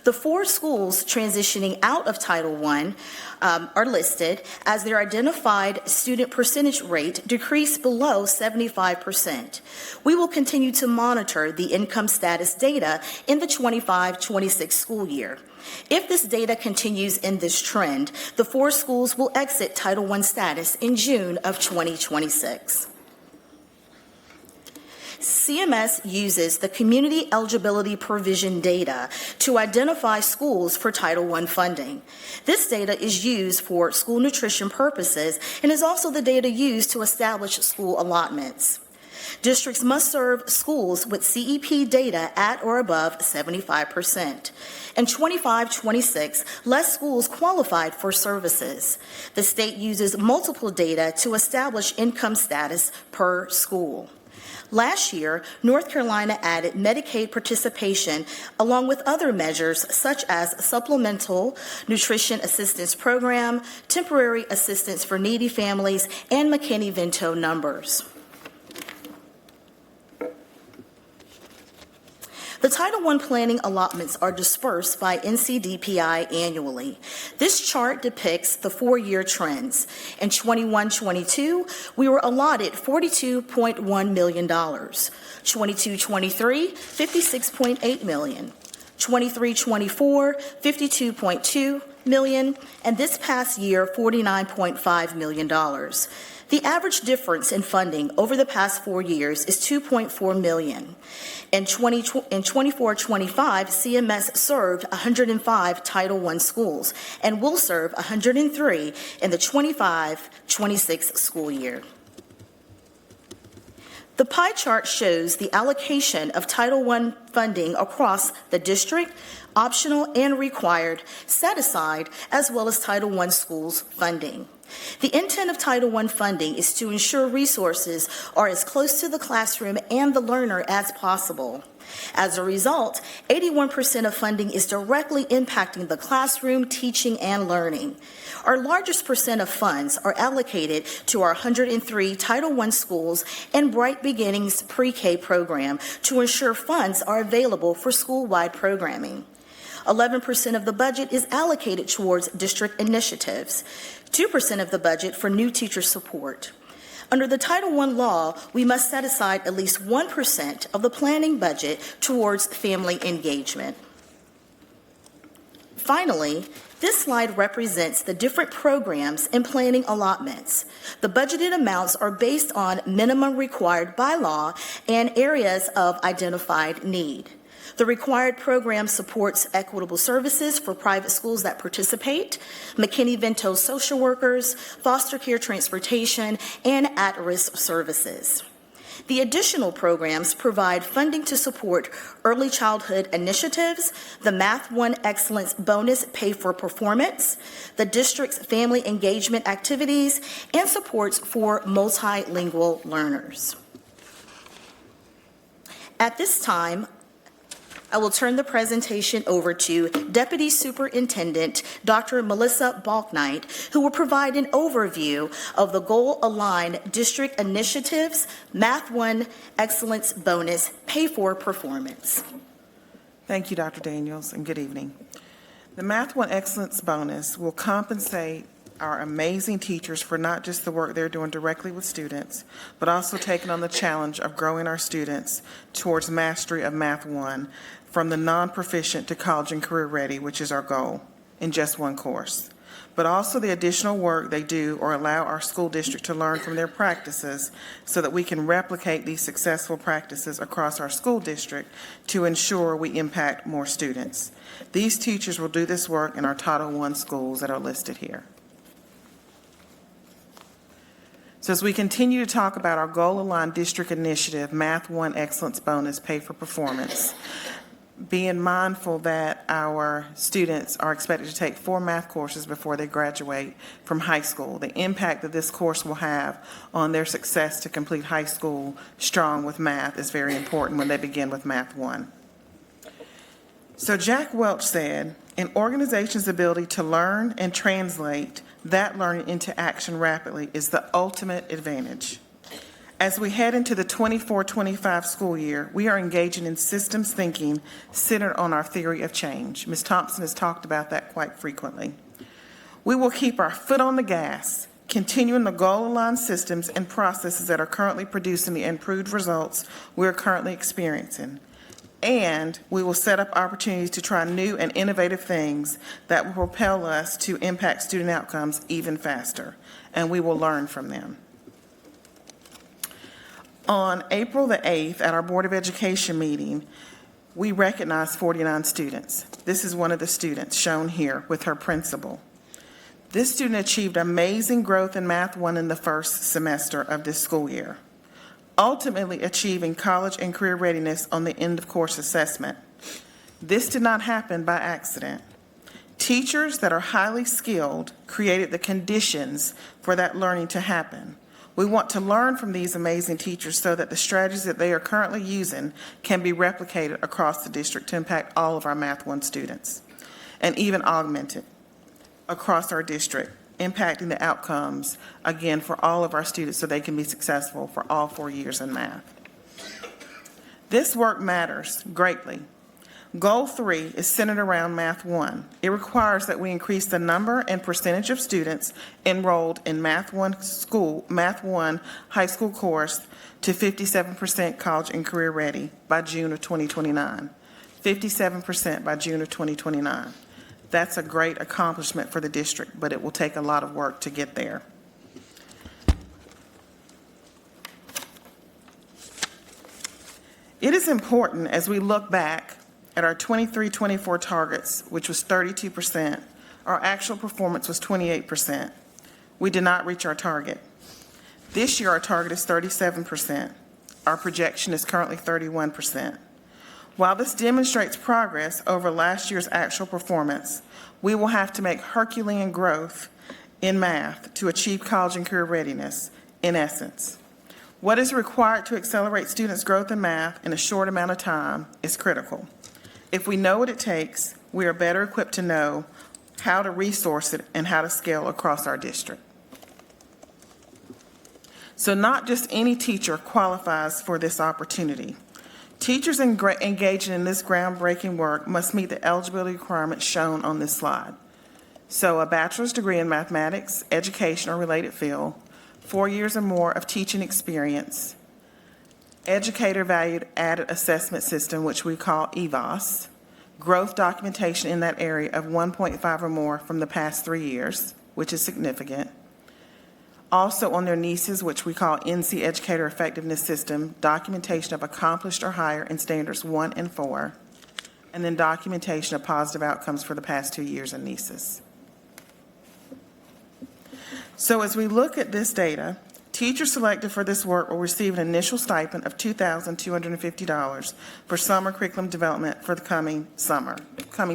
The 4 schools transitioning out of Title I are listed as their identified student percentage rate decreased below 75%. We will continue to monitor the income status data in the 25-26 school year. If this data continues in this trend, the 4 schools will exit Title I status in June of 2026. CMS uses the Community Eligibility Provision data to identify schools for Title I funding. This data is used for school nutrition purposes and is also the data used to establish school allotments. Districts must serve schools with CEP data at or above 75%. In 25-26, less schools qualified for services. The state uses multiple data to establish income status per school. Last year, North Carolina added Medicaid participation along with other measures such as supplemental nutrition assistance program, temporary assistance for needy families, and McKinney-Vento numbers. The Title I planning allotments are dispersed by NCDPI annually. This chart depicts the 4-year trends. In 21-22, we were allotted $42.1 million. 22-23, $56.8 million. 23-24, $52.2 million. And this past year, $49.5 million. The average difference in funding over the past 4 years is $2.4 million. In 24-25, CMS served 105 Title I schools and will serve 103 in the 25-26 school year. The pie chart shows the allocation of Title I funding across the district, optional and required, set aside, as well as Title I schools funding. The intent of Title I funding is to ensure resources are as close to the classroom and the learner as possible. As a result, 81% of funding is directly impacting the classroom, teaching, and learning. Our largest percent of funds are allocated to our 103 Title I schools and Bright Beginnings pre-K program to ensure funds are available for school-wide programming. 11% of the budget is allocated towards district initiatives, 2% of the budget for new teacher support. Under the Title I law, we must set aside at least 1% of the planning budget towards family engagement. Finally, this slide represents the different programs and planning allotments. The budgeted amounts are based on minimum required by law and areas of identified need. The required program supports equitable services for private schools that participate, McKinney-Vento social workers, foster care transportation, and at-risk services. The additional programs provide funding to support early childhood initiatives, the Math 1 Excellence Bonus Pay for Performance, the district's family engagement activities, and supports for multilingual learners. At this time, I will turn the presentation over to Deputy Superintendent Dr. Melissa Balknight, who will provide an overview of the goal-aligned district initiatives, Math 1 Excellence Bonus Pay for Performance. Thank you, Dr. Daniels, and good evening. The Math 1 Excellence Bonus will compensate our amazing teachers for not just the work they're doing directly with students, but also taking on the challenge of growing our students towards mastery of Math 1 from the non-proficient to college and career ready, which is our goal, in just one course. But also the additional work they do or allow our school district to learn from their practices so that we can replicate these successful practices across our school district to ensure we impact more students. These teachers will do this work in our Title I schools that are listed here. So as we continue to talk about our goal-aligned district initiative, Math 1 Excellence Bonus Pay for Performance, being mindful that our students are expected to take 4 math courses before they graduate from high school. The impact that this course will have on their success to complete high school strong with math is very important when they begin with Math 1. So Jack Welch said, an organization's ability to learn and translate that learning into action rapidly is the ultimate advantage. As we head into the 24-25 school year, we are engaging in systems thinking centered on our theory of change. Ms. Thompson has talked about that quite frequently. We will keep our foot on the gas, continuing the goal-aligned systems and processes that are currently producing the improved results we are currently experiencing. And we will set up opportunities to try new and innovative things that will propel us to impact student outcomes even faster, and we will learn from them. On April the 8th, at our Board of Education meeting, we recognized 49 students. This is one of the students shown here with her principal. This student achieved amazing growth in Math 1 in the first semester of this school year, ultimately achieving college and career readiness on the end of course assessment. This did not happen by accident. Teachers that are highly skilled created the conditions for that learning to happen. We want to learn from these amazing teachers so that the strategies that they are currently using can be replicated across the district to impact all of our Math 1 students, and even augmented across our district, impacting the outcomes, again, for all of our students so they can be successful for all 4 years in math. This work matters greatly. Goal 3 is centered around Math 1. It requires that we increase the number and percentage of students enrolled in Math 1 high school course to 57% college and career ready by June of 2029. 57% by June of 2029. That's a great accomplishment for the district, but it will take a lot of work to get there. It is important as we look back at our 23-24 targets, which was 32%, our actual performance was 28%. We did not reach our target. This year, our target is 37%. Our projection is currently 31%. While this demonstrates progress over last year's actual performance, we will have to make Herculean growth in math to achieve college and career readiness, in essence. What is required to accelerate students' growth in math in a short amount of time is critical. If we know what it takes, we are better equipped to know how to resource it and how to scale across our district. So not just any teacher qualifies for this opportunity. Teachers engaging in this groundbreaking work must meet the eligibility requirements shown on this slide. So a bachelor's degree in mathematics, education, or related field, 4 years or more of teaching experience, educator valued added assessment system, which we call EVAS, growth documentation in that area of 1.5 or more from the past 3 years, which is significant. Also on their NESAs, which we call NC Educator Effectiveness System, documentation of accomplished or higher in standards 1 and 4, and then documentation of positive outcomes for the past 2 years in NESAs. So as we look at this data, teachers selected for this work will receive an initial stipend of $2,250 for summer curriculum development for the coming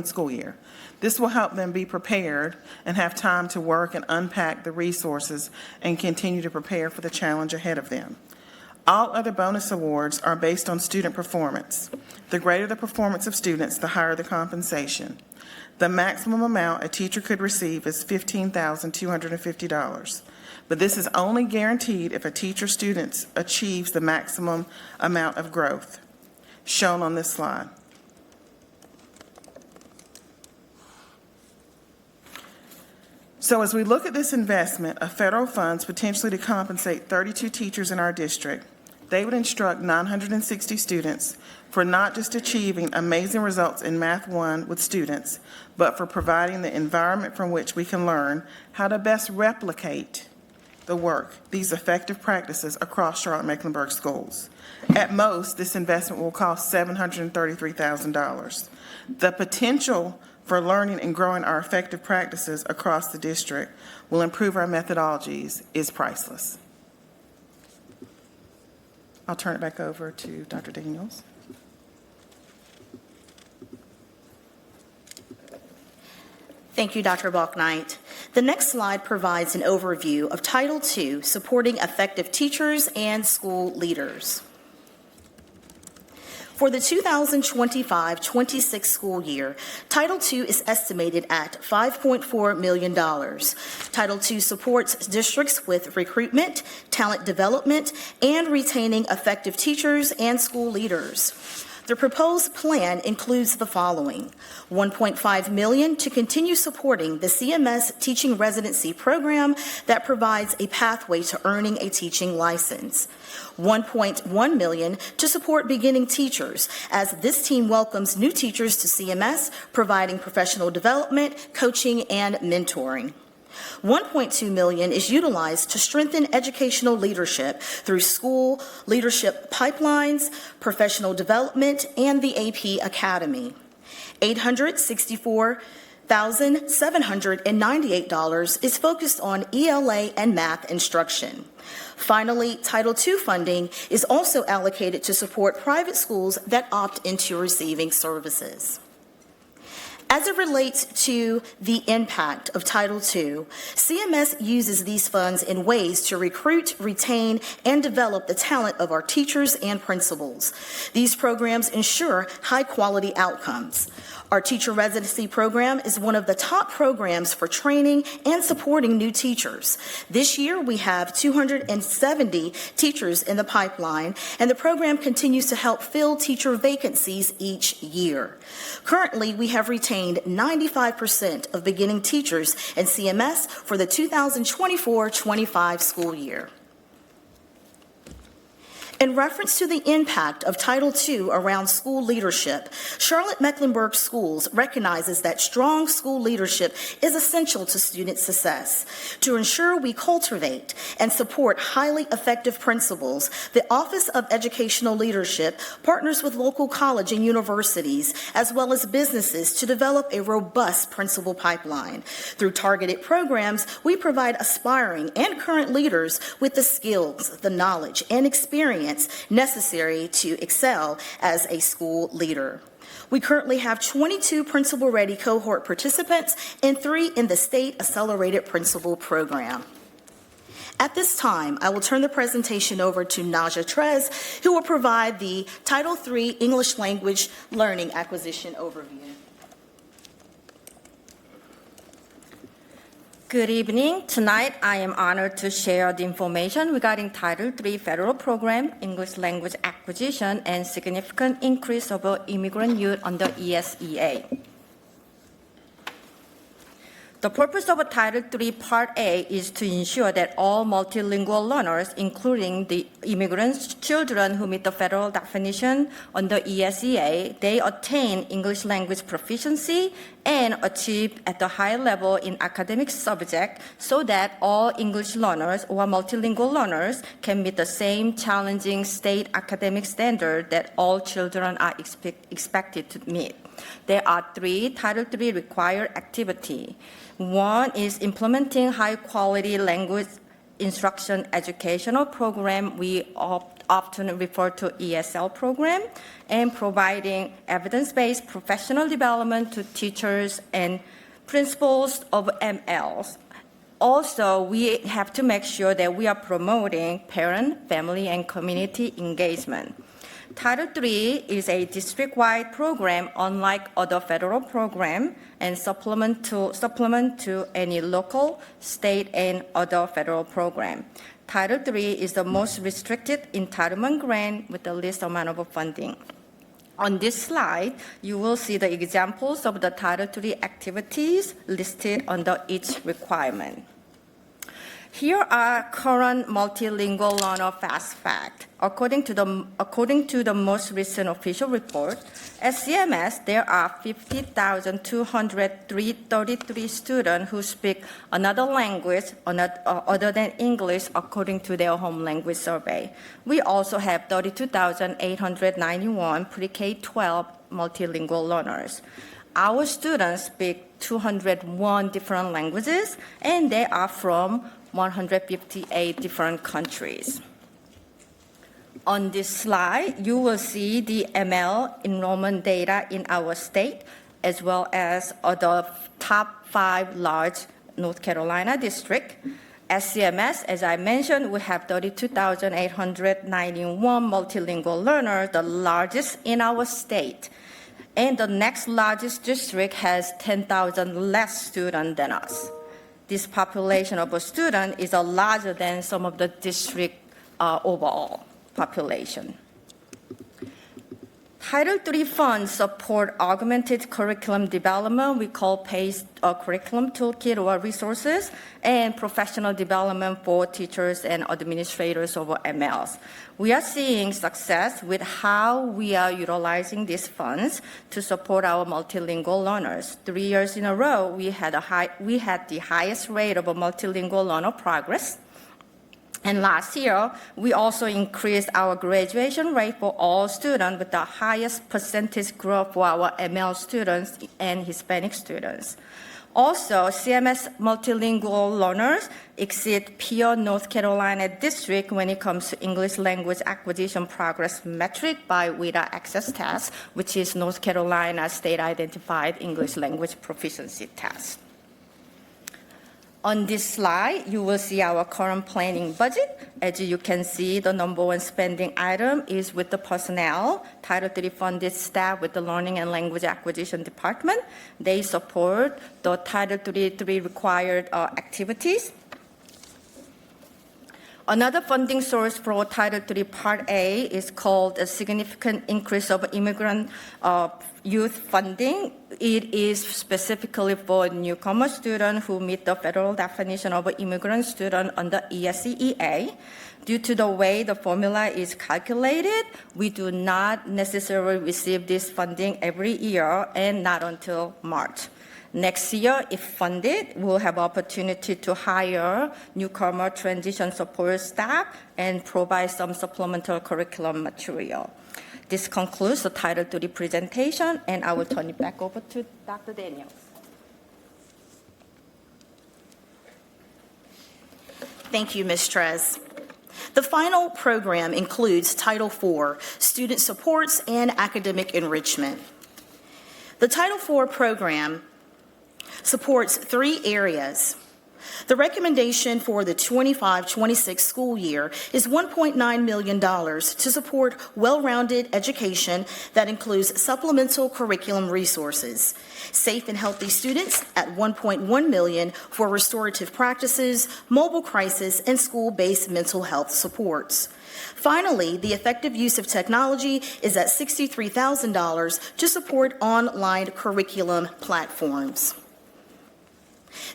school year. This will help them be prepared and have time to work and unpack the resources and continue to prepare for the challenge ahead of them. All other bonus awards are based on student performance. The greater the performance of students, the higher the compensation. The maximum amount a teacher could receive is $15,250. But this is only guaranteed if a teacher student achieves the maximum amount of growth shown on this slide. So as we look at this investment of federal funds potentially to compensate 32 teachers in our district, they would instruct 960 students for not just achieving amazing results in Math 1 with students, but for providing the environment from which we can learn how to best replicate the work, these effective practices across Charlotte-Mecklenburg schools. At most, this investment will cost $733,000. The potential for learning and growing our effective practices across the district will improve our methodologies is priceless. I'll turn it back over to Dr. Daniels. Thank you, Dr. Balknight. The next slide provides an overview of Title II, Supporting Effective Teachers and School Leaders. For the 2025-26 school year, Title II is estimated at $5.4 million. Title II supports districts with recruitment, talent development, and retaining effective teachers and school leaders. The proposed plan includes the following: $1.5 million to continue supporting the CMS Teaching Residency Program that provides a pathway to earning a teaching license. $1.1 million to support beginning teachers, as this team welcomes new teachers to CMS, providing professional development, coaching, and mentoring. $1.2 million is utilized to strengthen educational leadership through school leadership pipelines, professional development, and the AP Academy. $864,798 is focused on ELA and math instruction. Finally, Title II funding is also allocated to support private schools that opt into receiving services. As it relates to the impact of Title II, CMS uses these funds in ways to recruit, retain, and develop the talent of our teachers and principals. These programs ensure high-quality outcomes. Our teacher residency program is one of the top programs for training and supporting new teachers. This year, we have 270 teachers in the pipeline, and the program continues to help fill teacher vacancies each year. Currently, we have retained 95% of beginning teachers in CMS for the 2024-25 school year. In reference to the impact of Title II around school leadership, Charlotte-Mecklenburg Schools recognizes that strong school leadership is essential to student success. To ensure we cultivate and support highly effective principals, the Office of Educational Leadership partners with local college and universities, as well as businesses, to develop a robust principal pipeline. Through targeted programs, we provide aspiring and current leaders with the skills, the knowledge, and experience necessary to excel as a school leader. We currently have 22 principal-ready cohort participants and 3 in the State Accelerated Principal Program. At this time, I will turn the presentation over to Naja Trez, who will provide the Title III English Language Learning Acquisition Overview. Good evening. Tonight, I am honored to share the information regarding Title III Federal Program, English Language Acquisition, and significant increase of immigrant youth under ESEA. The purpose of Title III Part A is to ensure that all multilingual learners, including the immigrant children who meet the federal definition under ESEA, they attain English language proficiency and achieve at the high level in academic subject so that all English learners or multilingual learners can meet the same challenging state academic standard that all children are expected to meet. There are 3 Title III required activities. One is implementing high-quality language instruction educational program we often refer to ESL program, and providing evidence-based professional development to teachers and principals of MLs. Also, we have to make sure that we are promoting parent, family, and community engagement. Title III is a district-wide program unlike other federal programs and supplement to any local, state, and other federal program. Title III is the most restricted entitlement grant with the least amount of funding. On this slide, you will see the examples of the Title III activities listed under each requirement. Here are current multilingual learner fast facts. According to the most recent official report, at CMS, there are 50,233 students who speak another language other than English according to their home language survey. We also have 32,891 pre-K-12 multilingual learners. Our students speak 201 different languages, and they are from 158 different countries. On this slide, you will see the ML enrollment data in our state, as well as the top 5 large North Carolina districts. At CMS, as I mentioned, we have 32,891 multilingual learners, the largest in our state. And the next largest district has 10,000 less students than us. This population of a student is larger than some of the district overall population. Title III funds support augmented curriculum development, we call PACE curriculum toolkit or resources, and professional development for teachers and administrators of MLs. We are seeing success with how we are utilizing these funds to support our multilingual learners. 3 years in a row, we had the highest rate of multilingual learner progress. And last year, we also increased our graduation rate for all students with the highest percentage growth for our ML students and Hispanic students. Also, CMS multilingual learners exceed peer North Carolina district when it comes to English language acquisition progress metric by WIDA access test, which is North Carolina state-identified English language proficiency test. On this slide, you will see our current planning budget. As you can see, the number one spending item is with the personnel, Title III funded staff with the Learning and Language Acquisition Department. They support the Title III required activities. Another funding source for Title III Part A is called a significant increase of immigrant youth funding. It is specifically for newcomer students who meet the federal definition of an immigrant student under ESEA. Due to the way the formula is calculated, we do not necessarily receive this funding every year and not until March. Next year, if funded, we'll have opportunity to hire newcomer transition support staff and provide some supplemental curriculum material. This concludes the Title III presentation, and I will turn it back over to Dr. Daniels. Thank you, Ms. Trez. The final program includes Title IV, Student Supports and Academic Enrichment. The Title IV program supports 3 areas. The recommendation for the 25-26 school year is $1.9 million to support well-rounded education that includes supplemental curriculum resources, safe and healthy students at $1.1 million for restorative practices, mobile crisis, and school-based mental health supports. Finally, the effective use of technology is at $63,000 to support online curriculum platforms.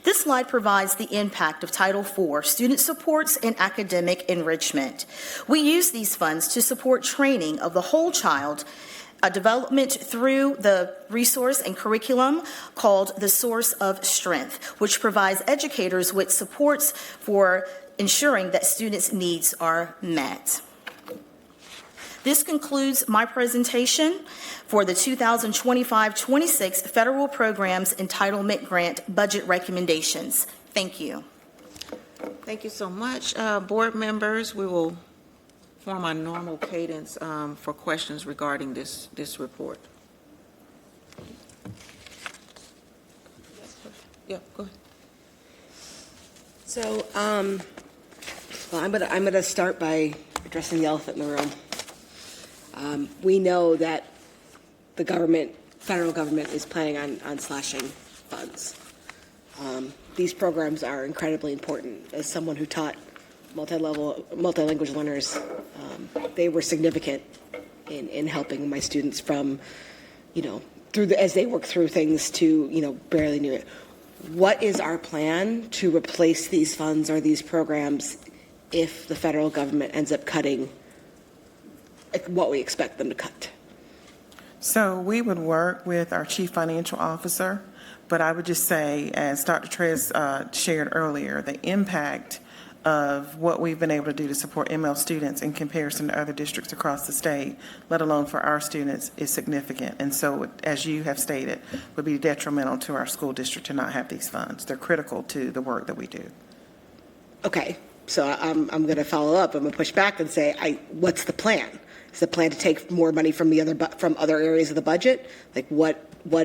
This slide provides the impact of Title IV, student supports and academic enrichment. We use these funds to support training of the whole child, development through the resource and curriculum called the Source of Strength, which provides educators with supports for ensuring that students' needs are met. This concludes my presentation for the 2025-26 Federal Programs Entitlement Grant Budget Recommendations. Thank you. Thank you so much. Board members, we will form our normal cadence for questions regarding this report. Yeah, go ahead. So, well, I'm gonna start by addressing the elephant in the room. We know that the federal government is planning on slashing funds. These programs are incredibly important. As someone who taught multilingual learners, they were significant in helping my students from, as they work through things to, barely knew it. What is our plan to replace these funds or these programs if the federal government ends up cutting what we expect them to cut? So we would work with our chief financial officer, but I would just say, as Dr. Trez shared earlier, the impact of what we've been able to do to support ML students in comparison to other districts across the state, let alone for our students, is significant. And so, as you have stated, would be detrimental to our school district to not have these funds. They're critical to the work that we do. Okay, so I'm going to follow up. I'm going to push back and say, what's the plan? Is the plan to take more money from other areas of the budget? Like, what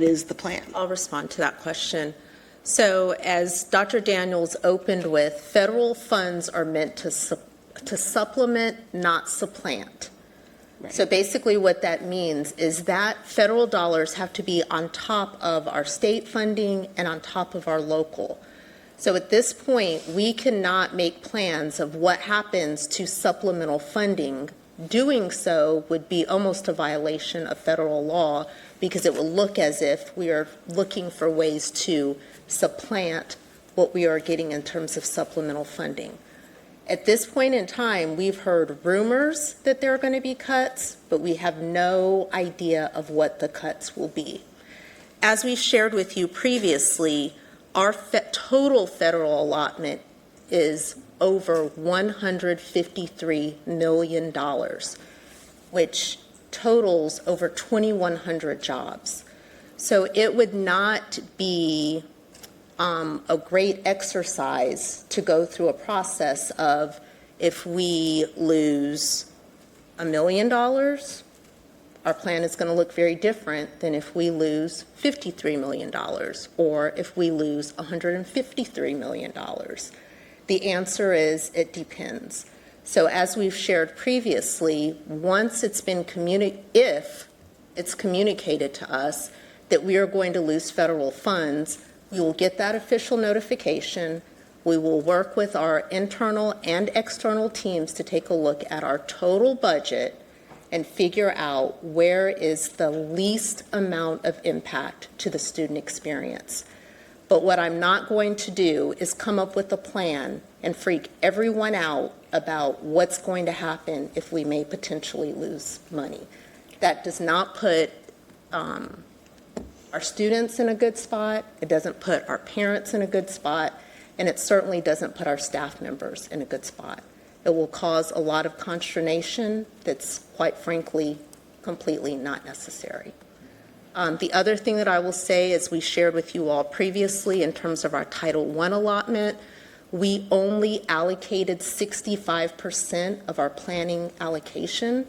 is the plan? I'll respond to that question. So, as Dr. Daniels opened with, federal funds are meant to supplement, not supplant. Right. So basically what that means is that federal dollars have to be on top of our state funding and on top of our local. So at this point, we cannot make plans of what happens to supplemental funding. Doing so would be almost a violation of federal law, because it will look as if we are looking for ways to supplant what we are getting in terms of supplemental funding. At this point in time, we've heard rumors that there are going to be cuts, but we have no idea of what the cuts will be. As we've shared with you previously, our total federal allotment is over $153 million, which totals over 2,100 jobs. So it would not be a great exercise to go through a process of, if we lose $1 million, our plan is going to look very different than if we lose $53 million or if we lose $153 million. The answer is it depends. So as we've shared previously, once it's been if it's communicated to us that we are going to lose federal funds, we will get that official notification. We will work with our internal and external teams to take a look at our total budget and figure out where is the least amount of impact to the student experience. But what I'm not going to do is come up with a plan and freak everyone out about what's going to happen if we may potentially lose money. That does not put our students in a good spot, it doesn't put our parents in a good spot, and it certainly doesn't put our staff members in a good spot. It will cause a lot of consternation that's, quite frankly, completely not necessary. The other thing that I will say, as we shared with you all previously in terms of our Title I allotment, we only allocated 65% of our planning allocation.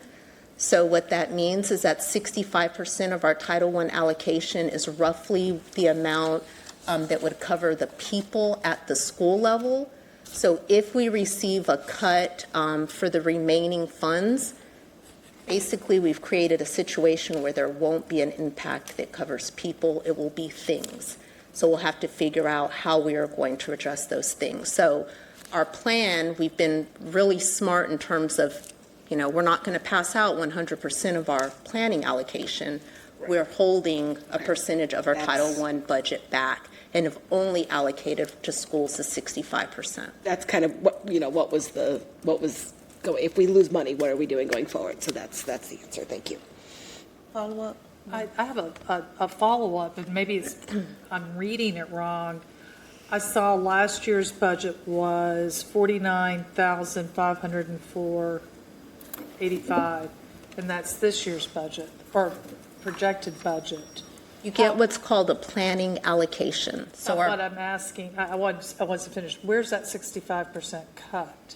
So what that means is that 65% of our Title I allocation is roughly the amount that would cover the people at the school level. So if we receive a cut for the remaining funds, basically we've created a situation where there won't be an impact that covers people, it will be things. So we'll have to figure out how we are going to address those things. So our plan, we've been really smart in terms of, we're not going to pass out 100% of our planning allocation. we're holding a percentage of our Title I budget back and have only allocated to schools the 65%. That's kind of what, if we lose money, what are we doing going forward? So that's the answer. Thank you. Follow up? I have a follow-up, and maybe I'm reading it wrong. I saw last year's budget was $49,504.85, and that's this year's budget, or projected budget. You get what's called a planning allocation. So what I'm asking, I want to finish. Where's that 65% cut?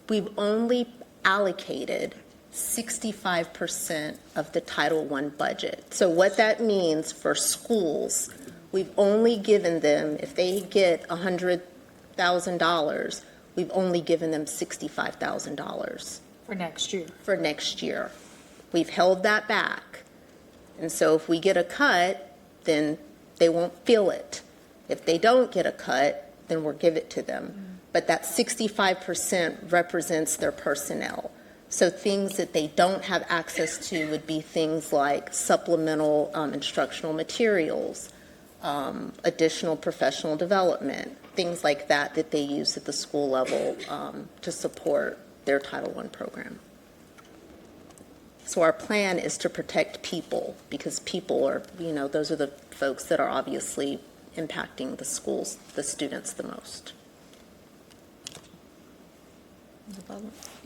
We've only allocated 65% of the Title I budget. So what that means for schools, we've only given them, if they get $100,000, we've only given them $65,000. For next year. For next year. We've held that back. And so if we get a cut, then they won't feel it. If they don't get a cut, then we'll give it to them. But that 65% represents their personnel. So things that they don't have access to would be things like supplemental instructional materials, additional professional development, things like that that they use at the school level to support their Title I program. So our plan is to protect people, because people are, those are the folks that are obviously impacting the schools, the students the most.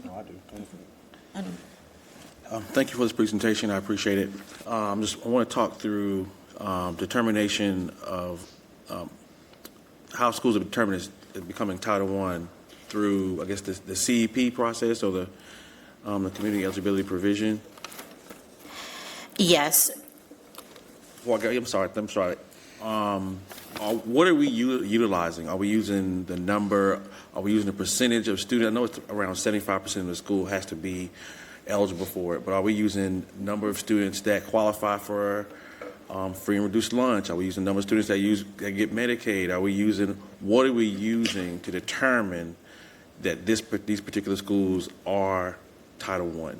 No, I do. Thank you for this presentation. I appreciate it. I want to talk through determination of how schools are determined as becoming Title I through, I guess, the CEP process, or the community eligibility provision. Yes. Well, I'm sorry. What are we utilizing? Are we using the number? Are we using the percentage of students? I know it's around 75% of the school has to be eligible for it, but are we using number of students that qualify for free and reduced lunch? Are we using number of students that get Medicaid? What are we using to determine that these particular schools are Title I?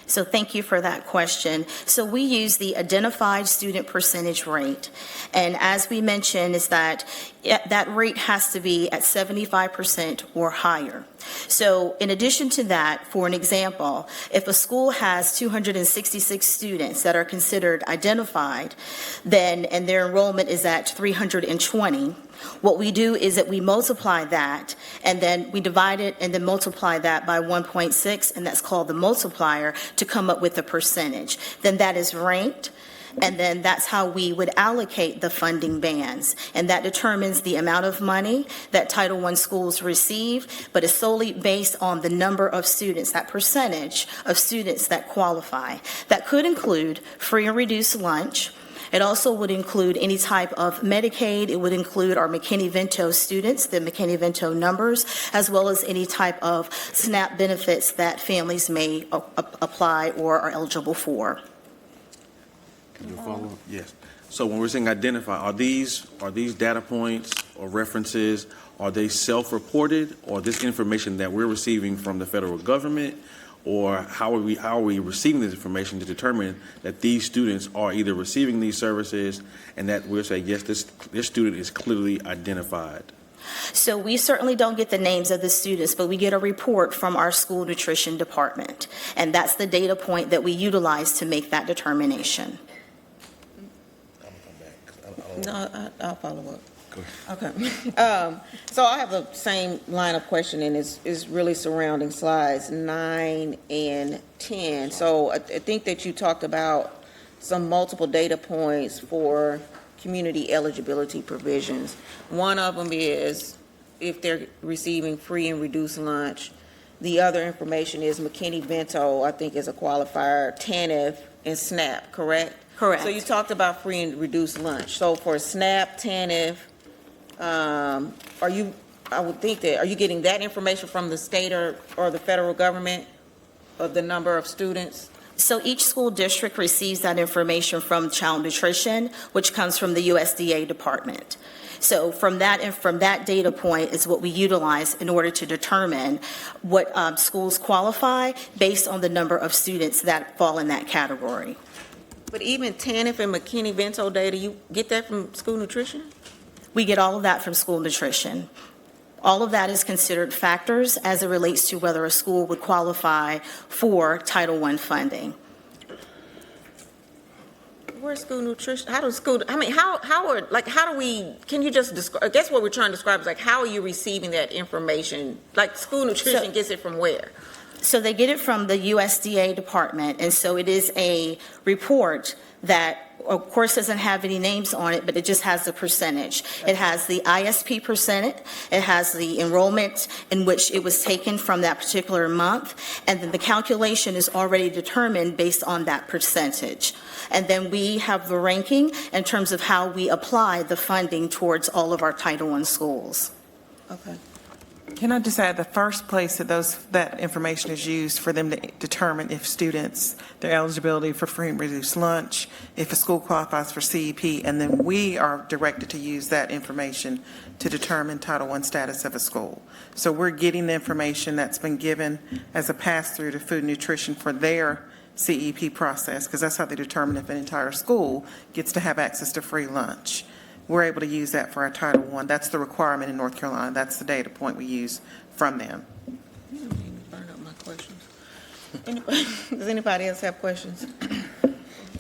So thank you for that question. So we use the identified student percentage rate. And as we mentioned, is that that rate has to be at 75% or higher. So in addition to that, for an example, if a school has 266 students that are considered identified, and their enrollment is at 320, what we do is that we multiply that, and then we divide it and then multiply that by 1.6, and that's called the multiplier, to come up with the percentage. Then that is ranked, and then that's how we would allocate the funding bands. And that determines the amount of money that Title I schools receive, but is solely based on the number of students, that percentage of students that qualify. That could include free and reduced lunch. It also would include any type of Medicaid. It would include our McKinney-Vento students, the McKinney-Vento numbers, as well as any type of SNAP benefits that families may apply or are eligible for. Can you follow up? Yes. So when we're saying identify, are these data points or references, are they self-reported, or this information that we're receiving from the federal government? Or how are we receiving this information to determine that these students are either receiving these services and that we'll say, yes, this student is clearly identified? So we certainly don't get the names of the students, but we get a report from our school nutrition department. And that's the data point that we utilize to make that determination. No, I'll follow up. Okay. So I have the same line of questioning is really surrounding slides 9 and 10. So I think that you talked about some multiple data points for community eligibility provisions. One of them is if they're receiving free and reduced lunch. The other information is McKinney-Vento, I think, is a qualifier, TANF, and SNAP, correct? Correct. So you talked about free and reduced lunch. So for SNAP, TANF, are you getting that information from the state or the federal government of the number of students? So each school district receives that information from Child Nutrition, which comes from the USDA department. So from that data point is what we utilize in order to determine what schools qualify based on the number of students that fall in that category. But even TANF and McKinney-Vento data, you get that from school nutrition? We get all of that from school nutrition. All of that is considered factors as it relates to whether a school would qualify for Title I funding. Where's school nutrition? How does school, I mean, how do we, can you just describe, I guess what we're trying to describe is like, how are you receiving that information? Like, school nutrition gets it from where? So they get it from the USDA department, and so it is a report that, of course, doesn't have any names on it, but it just has the percentage. It has the ISP percentage, it has the enrollment in which it was taken from that particular month, and then the calculation is already determined based on that percentage. And then we have the ranking in terms of how we apply the funding towards all of our Title I schools. Okay. Can I just add, the first place that that information is used for them to determine if students, their eligibility for free and reduced lunch, if a school qualifies for CEP, and then we are directed to use that information to determine Title I status of a school. So we're getting the information that's been given as a pass-through to food and nutrition for their CEP process, because that's how they determine if an entire school gets to have access to free lunch. We're able to use that for our Title I. That's the requirement in North Carolina. That's the data point we use from them. You don't need to burn up my questions. Does anybody else have questions?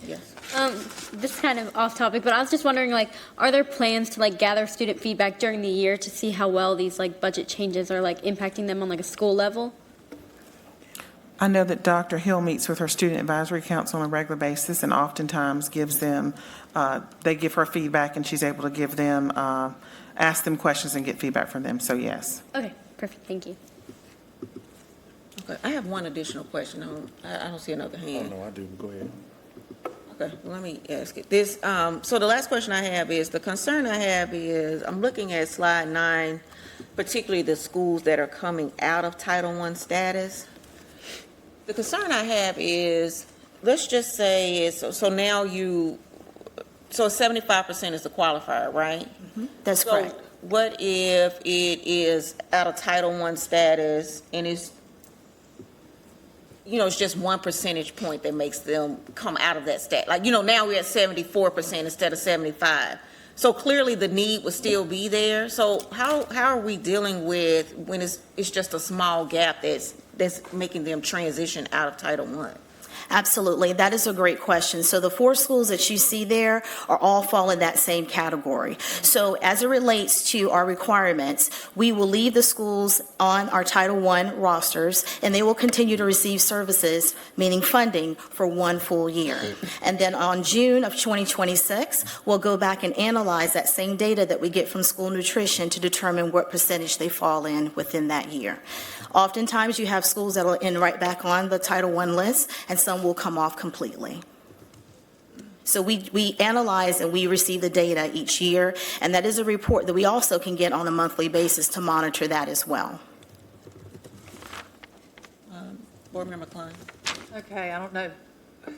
Yes. This is kind of off topic, but I was just wondering, like, are there plans to like gather student feedback during the year to see how well these like budget changes are like impacting them on like a school level? I know that Dr. Hill meets with her Student Advisory Council on a regular basis and oftentimes gives them, they give her feedback and she's able to give them, ask them questions and get feedback from them. So yes. Okay, perfect. Thank you. Okay, I have one additional question. I don't see another hand. Oh, no, I do. Go ahead. Okay, let me ask it. This, so the last question I have is, the concern I have is, I'm looking at slide 9, particularly the schools that are coming out of Title I status. The concern I have is, let's just say, so now so 75% is the qualifier, right? Mm-hmm. That's So correct. what if it is out of Title I status and it's, it's just 1 percentage point that makes them come out of that stat? Like, now we're at 74% instead of 75. So clearly the need would still be there. So how are we dealing with when it's just a small gap that's making them transition out of Title I? Absolutely. That is a great question. So the 4 schools that you see there are all fall in that same category. So as it relates to our requirements, we will leave the schools on our Title I rosters, and they will continue to receive services, meaning funding, for 1 full year. And then on June of 2026, we'll go back and analyze that same data that we get from school nutrition to determine what percentage they fall in within that year. Oftentimes, you have schools that will end right back on the Title I list, and some will come off completely. So we analyze and we receive the data each year, and that is a report that we also can get on a monthly basis to monitor that as well. Board Member Klein. Okay, I don't know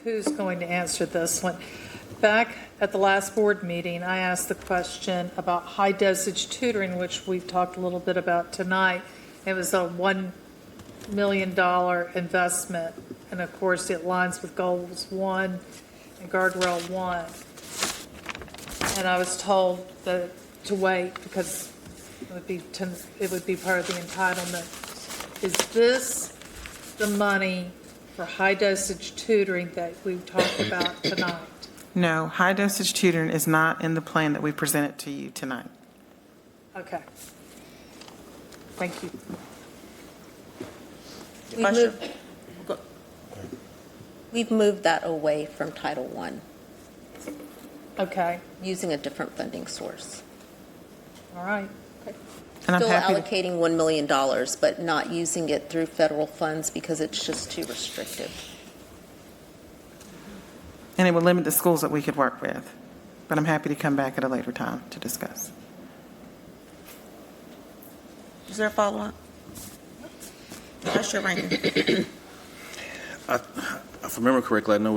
who's going to answer this one. Back at the last board meeting, I asked the question about high dosage tutoring, which we've talked a little bit about tonight. It was a $1 million investment, and of course it aligns with Goals 1 and Guardrail 1. And I was told that to wait because it would be part of the entitlement. Is this the money for high dosage tutoring that we talked about tonight? No, high dosage tutoring is not in the plan that we presented to you tonight. Okay. Thank you. We've moved that away from Title I, Okay, using a different funding source. all right. And I'm Still happy to- allocating $1 million, but not using it through federal funds because it's just too restrictive. And it would limit the schools that we could work with. But I'm happy to come back at a later time to discuss. Is there a follow-up? That's your ranking. If I remember correctly, I know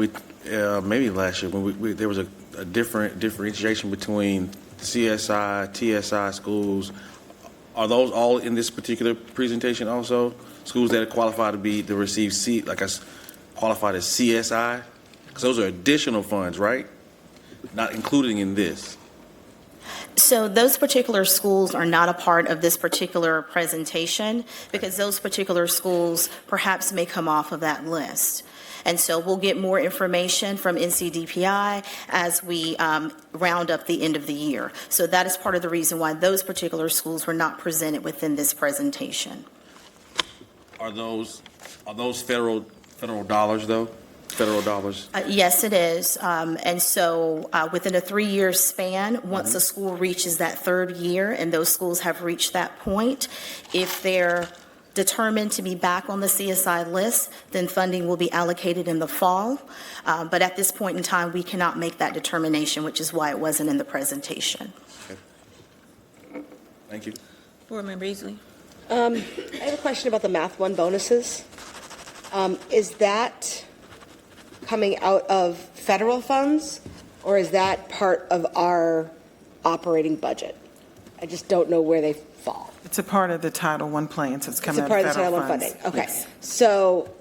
maybe last year when there was a differentiation between CSI, TSI schools. Are those all in this particular presentation also? Schools that qualify to receive qualified as CSI? Because those are additional funds, right? Not including in this. So those particular schools are not a part of this particular presentation because those particular schools perhaps may come off of that list. And so we'll get more information from NCDPI as we round up the end of the year. So that is part of the reason why those particular schools were not presented within this presentation. Are those federal dollars, though? Federal dollars? Yes, it is. And so within a 3-year span, once a school reaches that third year, and those schools have reached that point, if they're determined to be back on the CSI list, then funding will be allocated in the fall. But at this point in time, we cannot make that determination, which is why it wasn't in the presentation. Okay. Thank you. Board Member Easley. I have a question about the Math 1 bonuses. Is that coming out of federal funds, or is that part of our operating budget? I just don't know where they fall. It's a part of the Title I plan, so it's coming It's a out part of of the federal Title I funds. funding. Okay. Yes. So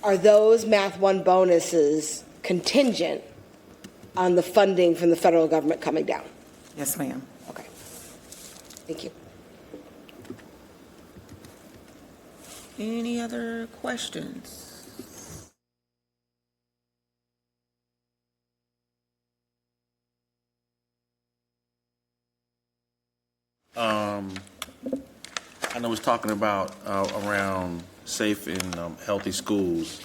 are those Math 1 bonuses contingent on the funding from the federal government coming down? Yes, ma'am. Okay. Thank you. Any other questions? I know it's talking about around safe and healthy schools.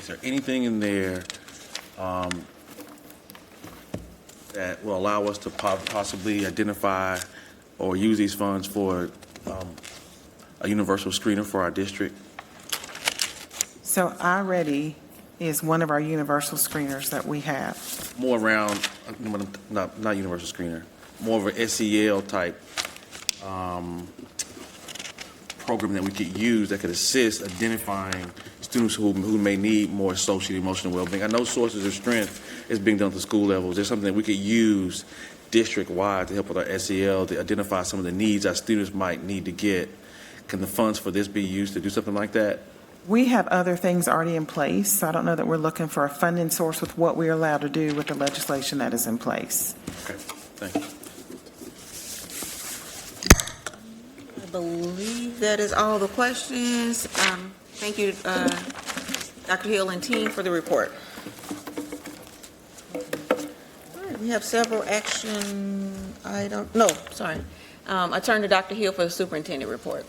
Is there anything in there that will allow us to possibly identify or use these funds for a universal screener for our district? So iReady is one of our universal screeners that we have. More around, not universal screener, more of an SEL type program that we could use that could assist identifying students who may need more social and emotional well-being. I know Sources of Strength is being done at the school level. Is there something that we could use district-wide to help with our SEL to identify some of the needs our students might need to get? Can the funds for this be used to do something like that? We have other things already in place. So I don't know that we're looking for a funding source with what we're allowed to do with the legislation that is in place. Okay, thank you. I believe that is all the questions. Thank you, Dr. Hill and team, for the report. All right, we have several action items. No, sorry. I turn to Dr. Hill for the superintendent report.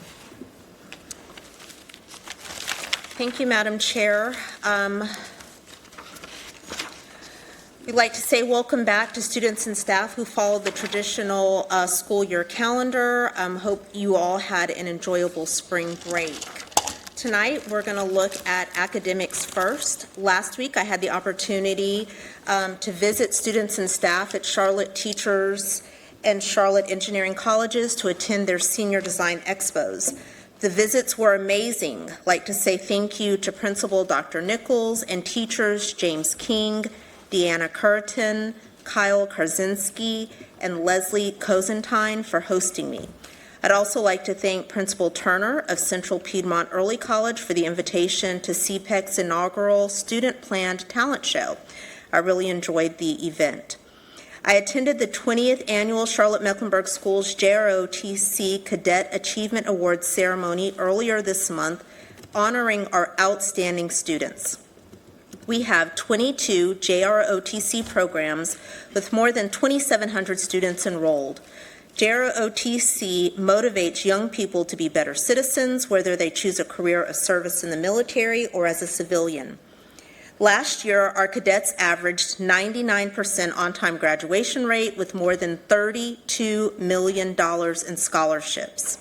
Thank you, Madam Chair. We'd like to say welcome back to students and staff who followed the traditional school year calendar. Hope you all had an enjoyable spring break. Tonight, we're going to look at academics first. Last week, I had the opportunity to visit students and staff at Charlotte Teachers and Charlotte Engineering Colleges to attend their Senior Design Expos. The visits were amazing. I'd like to say thank you to Principal Dr. Nichols and teachers James King, Deanna Curtin, Kyle Karzinski, and Leslie Cosentine for hosting me. I'd also like to thank Principal Turner of Central Piedmont Early College for the invitation to CPEC's inaugural Student Planned Talent Show. I really enjoyed the event. I attended the 20th Annual Charlotte-Mecklenburg Schools JROTC Cadet Achievement Awards ceremony earlier this month, honoring our outstanding students. We have 22 JROTC programs with more than 2,700 students enrolled. JROTC motivates young people to be better citizens, whether they choose a career of service in the military or as a civilian. Last year, our cadets averaged 99% on-time graduation rate with more than $32 million in scholarships.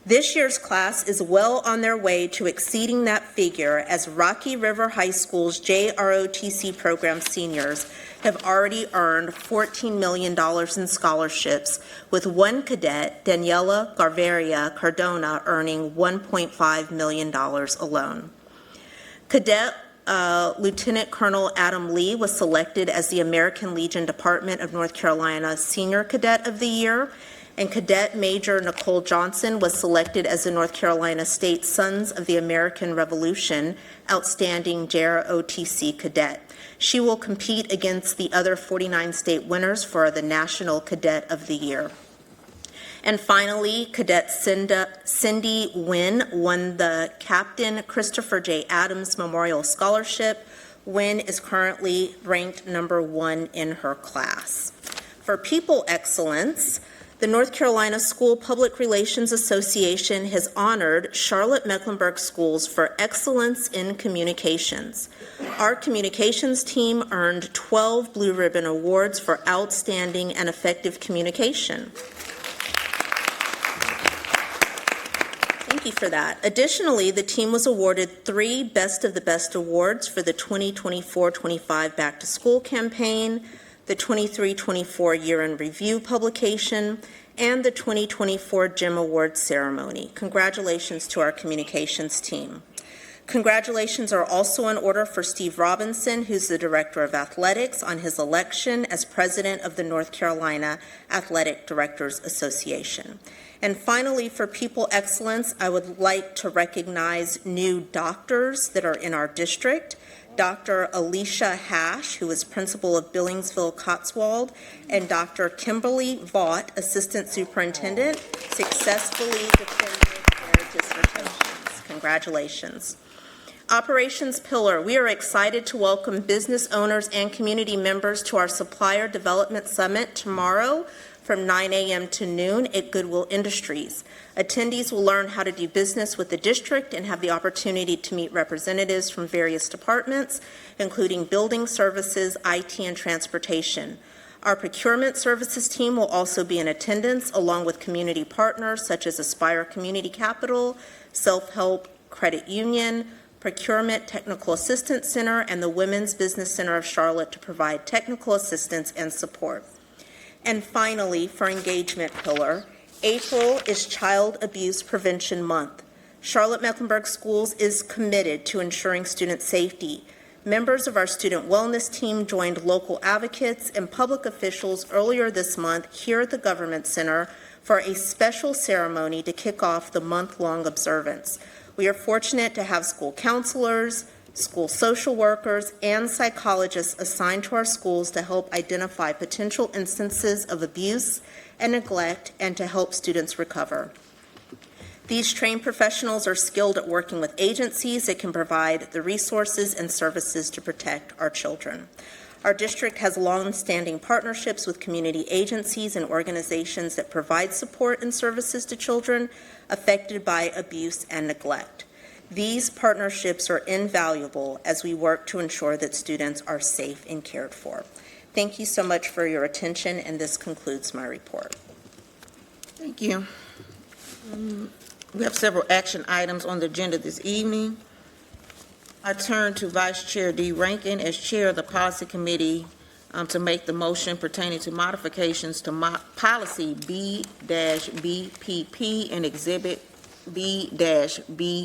This year's class is well on their way to exceeding that figure as Rocky River High School's JROTC program seniors have already earned $14 million in scholarships, with one cadet, Daniela Garveria Cardona, earning $1.5 million alone. Cadet Lieutenant Colonel Adam Lee was selected as the American Legion Department of North Carolina Senior Cadet of the Year, And Cadet Major Nicole Johnson was selected as the North Carolina State Sons of the American Revolution Outstanding JROTC Cadet. She will compete against the other 49 state winners for the National Cadet of the Year. And finally, Cadet Cindy Wynn won the Captain Christopher J. Adams Memorial Scholarship. Wynn is currently ranked number 1 in her class. For People Excellence, the North Carolina School Public Relations Association has honored Charlotte-Mecklenburg schools for excellence in communications. Our communications team earned 12 Blue Ribbon Awards for outstanding and effective communication. Thank you for that. Additionally, the team was awarded 3 Best of the Best awards for the 2024-25 Back to School campaign, the 23-24 Year in Review publication, and the 2024 GEM Awards ceremony. Congratulations to our communications team. Congratulations are also in order for Steve Robinson, who's the Director of Athletics, on his election as President of the North Carolina Athletic Directors Association. And finally, for People Excellence, I would like to recognize new doctors that are in our district. Dr. Alicia Hash, who is principal of Billingsville Cotswold, and Dr. Kimberly Vaught, assistant superintendent, successfully defended their dissertations. Congratulations. Operations Pillar, we are excited to welcome business owners and community members to our Supplier Development Summit tomorrow from 9 a.m. to noon at Goodwill Industries. Attendees will learn how to do business with the district and have the opportunity to meet representatives from various departments, including building services, IT, and transportation. Our procurement services team will also be in attendance, along with community partners such as Aspire Community Capital, Self-Help Credit Union, Procurement Technical Assistance Center, and the Women's Business Center of Charlotte to provide technical assistance and support. And finally, for Engagement Pillar, April is Child Abuse Prevention Month. Charlotte-Mecklenburg Schools is committed to ensuring student safety. Members of our student wellness team joined local advocates and public officials earlier this month here at the Government Center for a special ceremony to kick off the month-long observance. We are fortunate to have school counselors, school social workers, and psychologists assigned to our schools to help identify potential instances of abuse and neglect and to help students recover. These trained professionals are skilled at working with agencies that can provide the resources and services to protect our children. Our district has long-standing partnerships with community agencies and organizations that provide support and services to children affected by abuse and neglect. These partnerships are invaluable as we work to ensure that students are safe and cared for. Thank you so much for your attention, and this concludes my report. Thank you. We have several action items on the agenda this evening. I turn to Vice Chair D. Rankin as Chair of the Policy Committee to make the motion pertaining to modifications to Policy B-BPP and Exhibit B-BPP/E,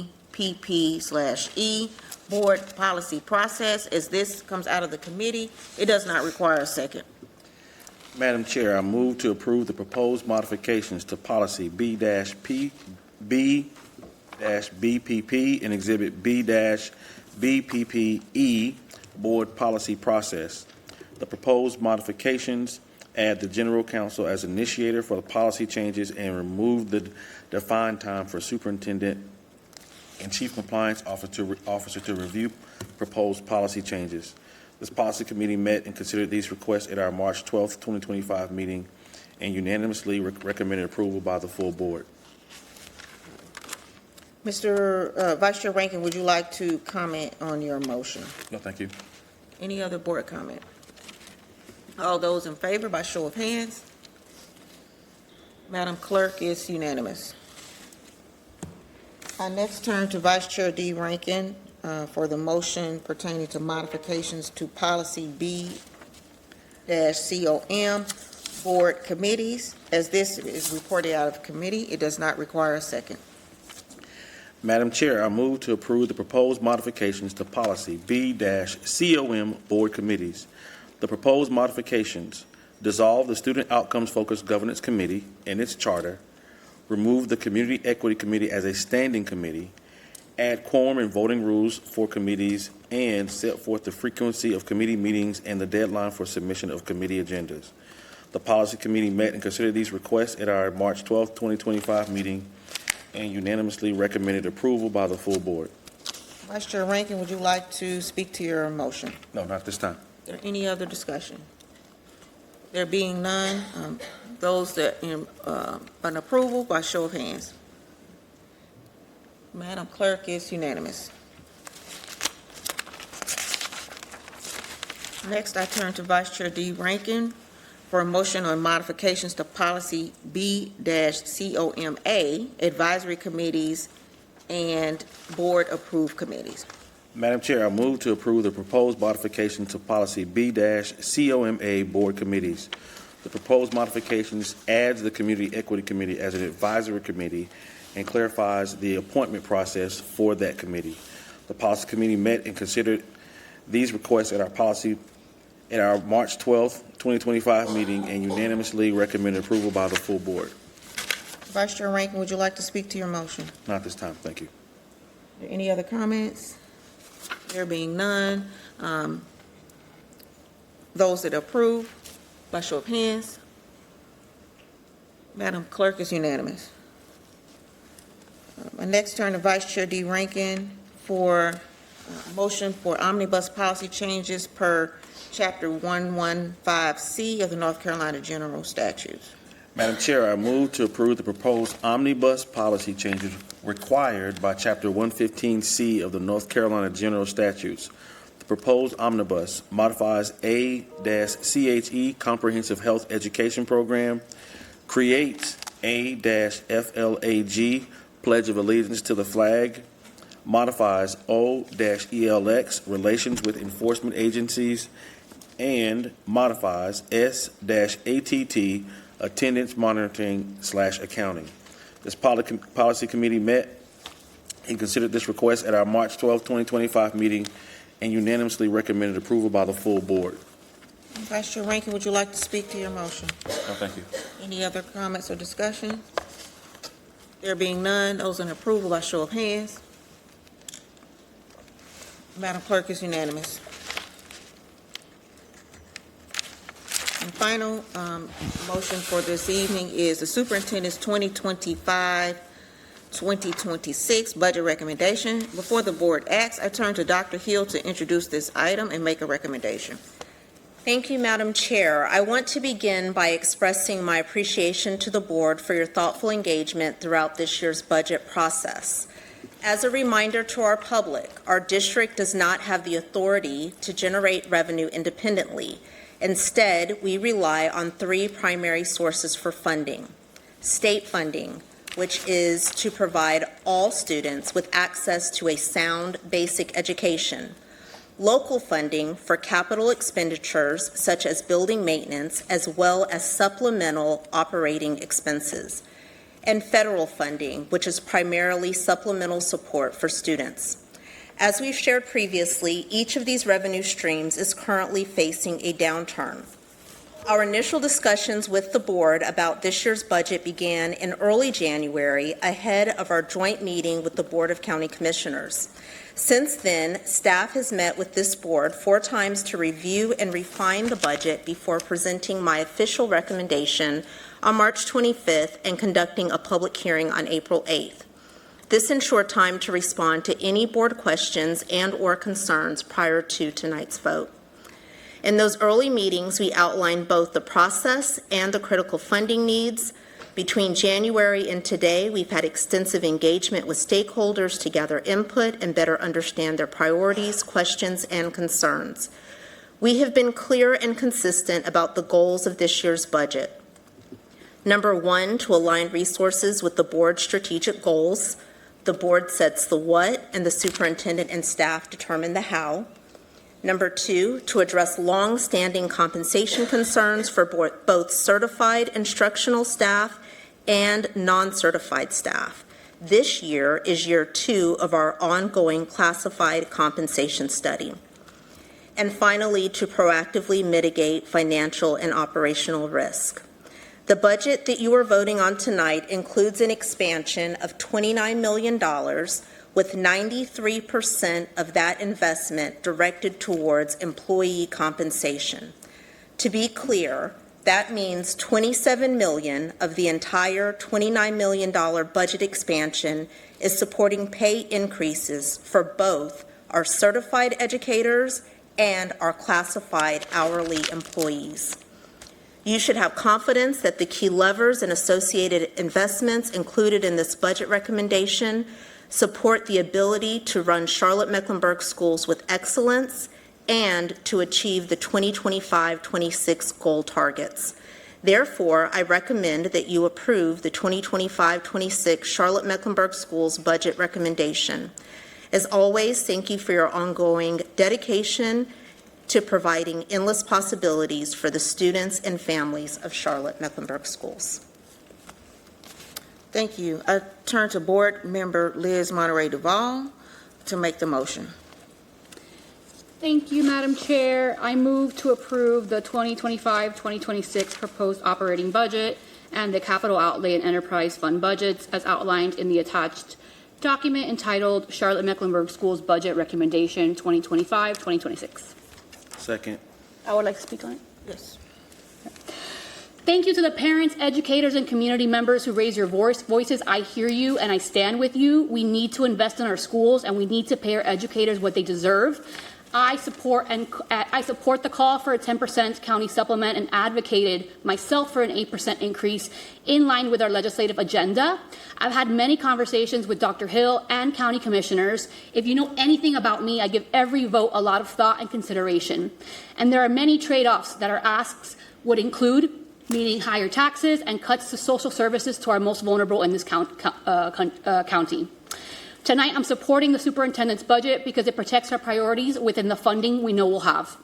Board Policy Process. As this comes out of the committee, it does not require a second. Madam Chair, I move to approve the proposed modifications to Policy B-BPP and Exhibit B-BPPE, Board Policy Process. The proposed modifications add the General Counsel as initiator for the policy changes and remove the defined time for Superintendent and Chief Compliance Officer to review proposed policy changes. This policy committee met and considered these requests at our March 12, 2025 meeting and unanimously recommended approval by the full board. Mr. Vice Chair Rankin, would you like to comment on your motion? No, thank you. Any other board comment? All those in favor by show of hands? Madam Clerk, is unanimous. I next turn to Vice Chair D. Rankin for the motion pertaining to modifications to Policy B-COM, Board Committees. As this is reported out of committee, it does not require a second. Madam Chair, I move to approve the proposed modifications to Policy B-COM, Board Committees. The proposed modifications dissolve the Student Outcomes Focused Governance Committee and its charter, remove the Community Equity Committee as a standing committee, add quorum and voting rules for committees, and set forth the frequency of committee meetings and the deadline for submission of committee agendas. The Policy Committee met and considered these requests at our March 12, 2025 meeting and unanimously recommended approval by the full board. Vice Chair Rankin, would you like to speak to your motion? No, not this time. Is there any other discussion? There being none, those that an approval by show of hands. Madam Clerk, is unanimous. Next, I turn to Vice Chair D. Rankin for a motion on modifications to policy B-COMA, advisory committees and board-approved committees. Madam Chair, I move to approve the proposed modification to policy B-COMA board committees. The proposed modifications adds the Community Equity Committee as an advisory committee and clarifies the appointment process for that committee. The Policy Committee met and considered these requests at our March 12, 2025 meeting and unanimously recommended approval by the full board. Vice Chair Rankin, would you like to speak to your motion? Not this time, thank you. Are there any other comments? There being none, those that approve, by show of hands. Madam Clerk, is unanimous. I next turn to Vice Chair D. Rankin for motion for omnibus policy changes per Chapter 115C of the North Carolina General Statutes. Madam Chair, I move to approve the proposed omnibus policy changes required by Chapter 115C of the North Carolina General Statutes. The proposed omnibus modifies A-CHE Comprehensive Health Education Program, creates A-FLAG Pledge of Allegiance to the Flag, modifies O-ELX Relations with Enforcement Agencies, and modifies S-ATT Attendance Monitoring / Accounting. This policy committee met and considered this request at our March 12, 2025 meeting and unanimously recommended approval by the full board. Vice Chair Rankin, would you like to speak to your motion? No, thank you. Any other comments or discussion? There being none, those in approval by show of hands. Madam Clerk, is unanimous. And final motion for this evening is the Superintendent's 2025-2026 budget recommendation. Before the board acts, I turn to Dr. Hill to introduce this item and make a recommendation. Thank you, Madam Chair. I want to begin by expressing my appreciation to the board for your thoughtful engagement throughout this year's budget process. As a reminder to our public, our district does not have the authority to generate revenue independently. Instead, we rely on three primary sources for funding. State funding, which is to provide all students with access to a sound basic education. Local funding for capital expenditures such as building maintenance, as well as supplemental operating expenses. And federal funding, which is primarily supplemental support for students. As we've shared previously, each of these revenue streams is currently facing a downturn. Our initial discussions with the board about this year's budget began in early January ahead of our joint meeting with the Board of County Commissioners. Since then, staff has met with this board 4 times to review and refine the budget before presenting my official recommendation on March 25th and conducting a public hearing on April 8th. This ensured time to respond to any board questions and/or concerns prior to tonight's vote. In those early meetings, we outlined both the process and the critical funding needs. Between January and today, we've had extensive engagement with stakeholders to gather input and better understand their priorities, questions, and concerns. We have been clear and consistent about the goals of this year's budget. Number 1, to align resources with the board's strategic goals. The board sets the what, and the superintendent and staff determine the how. Number 2, to address long-standing compensation concerns for both certified instructional staff and non-certified staff. This year is year 2 of our ongoing classified compensation study. and finally, to proactively mitigate financial and operational risk. The budget that you are voting on tonight includes an expansion of $29 million, with 93% of that investment directed towards employee compensation. To be clear, that means $27 million of the entire $29 million budget expansion is supporting pay increases for both our certified educators and our classified hourly employees. You should have confidence that the key levers and associated investments included in this budget recommendation support the ability to run Charlotte-Mecklenburg schools with excellence and to achieve the 2025-26 goal targets. Therefore, I recommend that you approve the 2025-26 Charlotte-Mecklenburg schools budget recommendation. As always, thank you for your ongoing dedication to providing endless possibilities for the students and families of Charlotte-Mecklenburg schools. Thank you. I turn to Board Member Liz Monterey-Duval to make the motion. Thank you, Madam Chair. I move to approve the 2025-2026 proposed operating budget and the capital outlay and enterprise fund budgets as outlined in the attached document entitled Charlotte-Mecklenburg Schools Budget Recommendation 2025-2026. Second. I would like to speak on it. Yes. Thank you to the parents, educators, and community members who raise your voices. I hear you and I stand with you. We need to invest in our schools and we need to pay our educators what they deserve. I support the call for a 10% county supplement and advocated myself for an 8% increase in line with our legislative agenda. I've had many conversations with Dr. Hill and county commissioners. If you know anything about me, I give every vote a lot of thought and consideration. And there are many trade-offs that our asks would include, meaning higher taxes and cuts to social services to our most vulnerable in this county. Tonight, I'm supporting the superintendent's budget because it protects our priorities within the funding we know we'll have.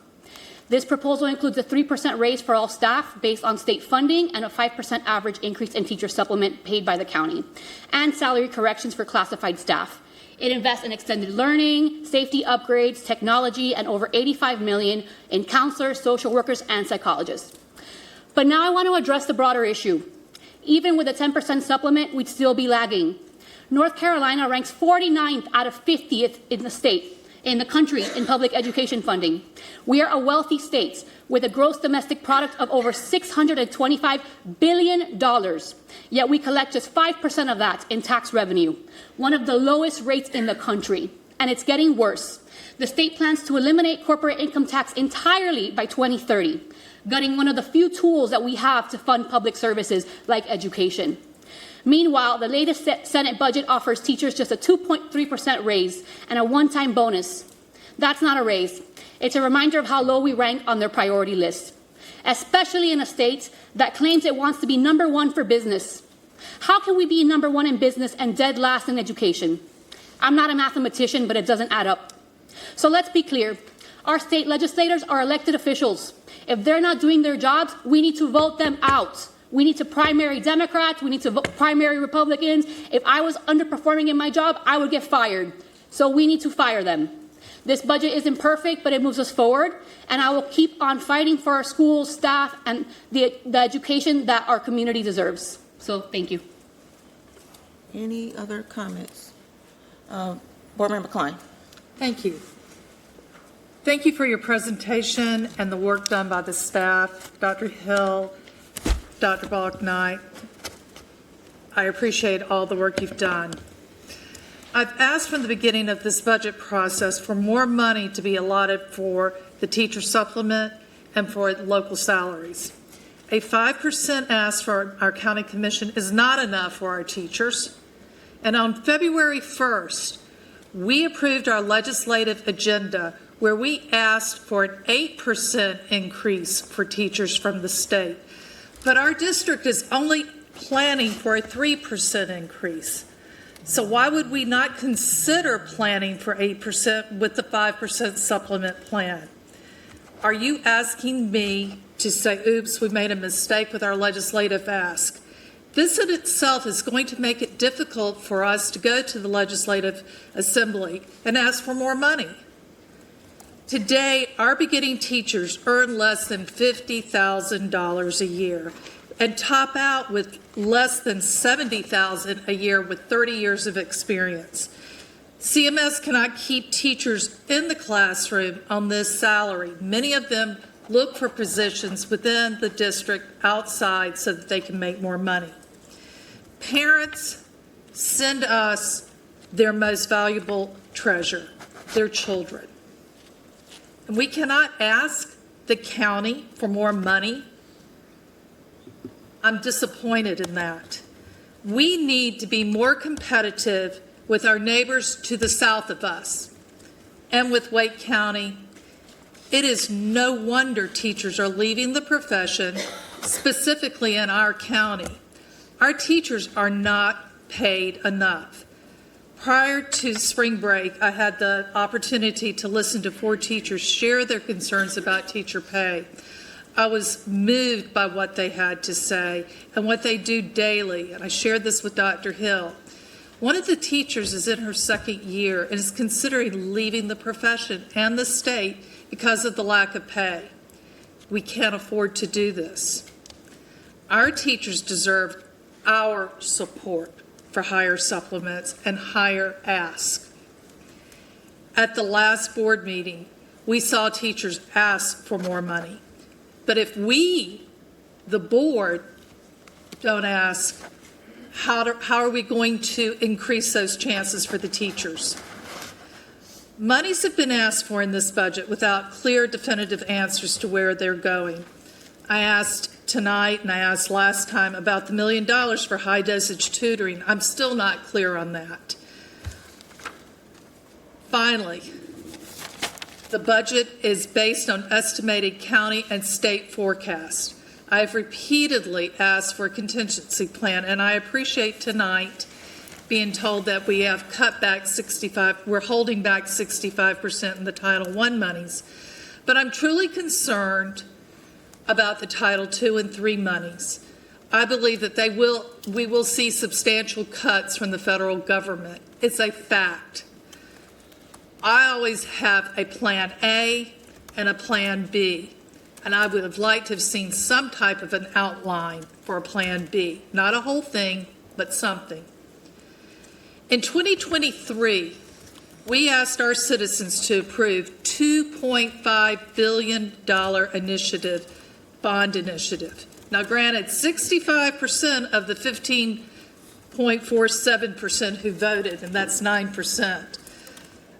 This proposal includes a 3% raise for all staff based on state funding and a 5% average increase in teacher supplement paid by the county, and salary corrections for classified staff. It invests in extended learning, safety upgrades, technology, and over $85 million in counselors, social workers, and psychologists. But now I want to address the broader issue. Even with a 10% supplement, we'd still be lagging. North Carolina ranks 49th out of 50th in the country in public education funding. We are a wealthy state with a gross domestic product of over $625 billion, yet we collect just 5% of that in tax revenue, one of the lowest rates in the country, and it's getting worse. The state plans to eliminate corporate income tax entirely by 2030, gutting one of the few tools that we have to fund public services like education. Meanwhile, the latest Senate budget offers teachers just a 2.3% raise and a one-time bonus. That's not a raise. It's a reminder of how low we rank on their priority list, especially in a state that claims it wants to be number one for business. How can we be number one in business and dead last in education? I'm not a mathematician, but it doesn't add up. So let's be clear. Our state legislators are elected officials. If they're not doing their jobs, we need to vote them out. We need to primary Democrats. We need to primary Republicans. If I was underperforming in my job, I would get fired. So we need to fire them. This budget isn't perfect, but it moves us forward. And I will keep on fighting for our schools, staff, and the education that our community deserves. So thank you. Any other comments? Board Member Klein. Thank you. Thank you for your presentation and the work done by the staff, Dr. Hill, Dr. Balknight. I appreciate all the work you've done. I've asked from the beginning of this budget process for more money to be allotted for the teacher supplement and for local salaries. A 5% ask for our county commission is not enough for our teachers. And on February 1st, we approved our legislative agenda where we asked for an 8% increase for teachers from the state. But our district is only planning for a 3% increase. So why would we not consider planning for 8% with the 5% supplement plan? Are you asking me to say, oops, we made a mistake with our legislative ask? This in itself is going to make it difficult for us to go to the Legislative Assembly and ask for more money. Today, our beginning teachers earn less than $50,000 a year and top out with less than $70,000 a year with 30 years of experience. CMS cannot keep teachers in the classroom on this salary. Many of them look for positions within the district outside so that they can make more money. Parents send us their most valuable treasure, their children. And we cannot ask the county for more money. I'm disappointed in that. We need to be more competitive with our neighbors to the south of us and with Wake County. It is no wonder teachers are leaving the profession, specifically in our county. Our teachers are not paid enough. Prior to spring break, I had the opportunity to listen to 4 teachers share their concerns about teacher pay. I was moved by what they had to say and what they do daily, and I shared this with Dr. Hill. One of the teachers is in her 2nd year and is considering leaving the profession and the state because of the lack of pay. We can't afford to do this. Our teachers deserve our support for higher supplements and higher ask. At the last board meeting, we saw teachers ask for more money. But if we, the board, don't ask, how are we going to increase those chances for the teachers? Monies have been asked for in this budget without clear, definitive answers to where they're going. I asked tonight and I asked last time about the $1 million for high-dosage tutoring. I'm still not clear on that. Finally, the budget is based on estimated county and state forecasts. I have repeatedly asked for a contingency plan, and I appreciate tonight being told that we have cut back we're holding back 65% in the Title I monies. But I'm truly concerned about the Title II and III monies. I believe that we will see substantial cuts from the federal government. It's a fact. I always have a plan A and a plan B, and I would have liked to have seen some type of an outline for a plan B. Not a whole thing, but something. In 2023, we asked our citizens to approve $2.5 billion bond initiative. Now, granted, 65% of the 15.47% who voted, and that's 9%,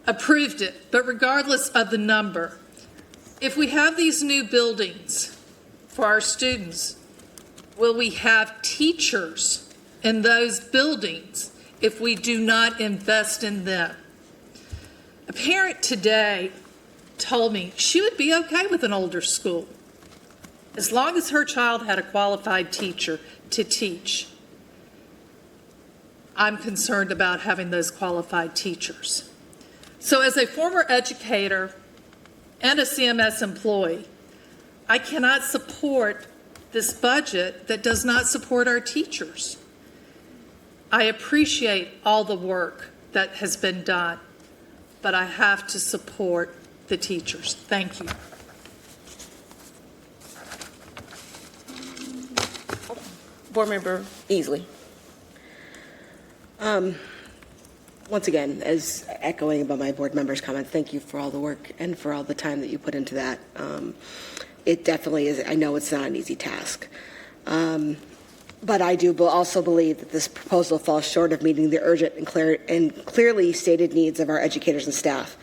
approved it. But regardless of the number, if we have these new buildings for our students, will we have teachers in those buildings if we do not invest in them? A parent today told me she would be okay with an older school as long as her child had a qualified teacher to teach. I'm concerned about having those qualified teachers. So as a former educator and a CMS employee, I cannot support this budget that does not support our teachers. I appreciate all the work that has been done, but I have to support the teachers. Thank you. Board Member Easley. Once again, as echoing about my board member's comment, thank you for all the work and for all the time that you put into that. It definitely is. I know it's not an easy task. But I do also believe that this proposal falls short of meeting the urgent and clearly stated needs of our educators and staff.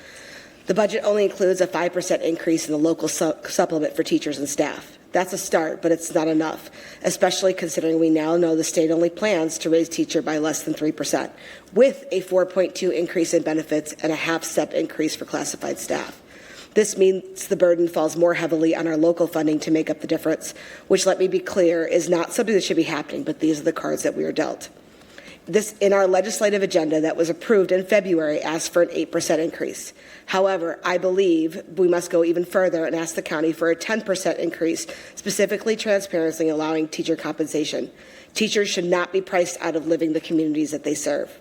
The budget only includes a 5% increase in the local supplement for teachers and staff. That's a start, but it's not enough, especially considering we now know the state only plans to raise teacher by less than 3%, with a 4.2 increase in benefits and a half-step increase for classified staff. This means the burden falls more heavily on our local funding to make up the difference, which, let me be clear, is not something that should be happening, but these are the cards that we are dealt. This, in our legislative agenda that was approved in February, asked for an 8% increase. However, I believe we must go even further and ask the county for a 10% increase, specifically transparency allowing teacher compensation. Teachers should not be priced out of living the communities that they serve.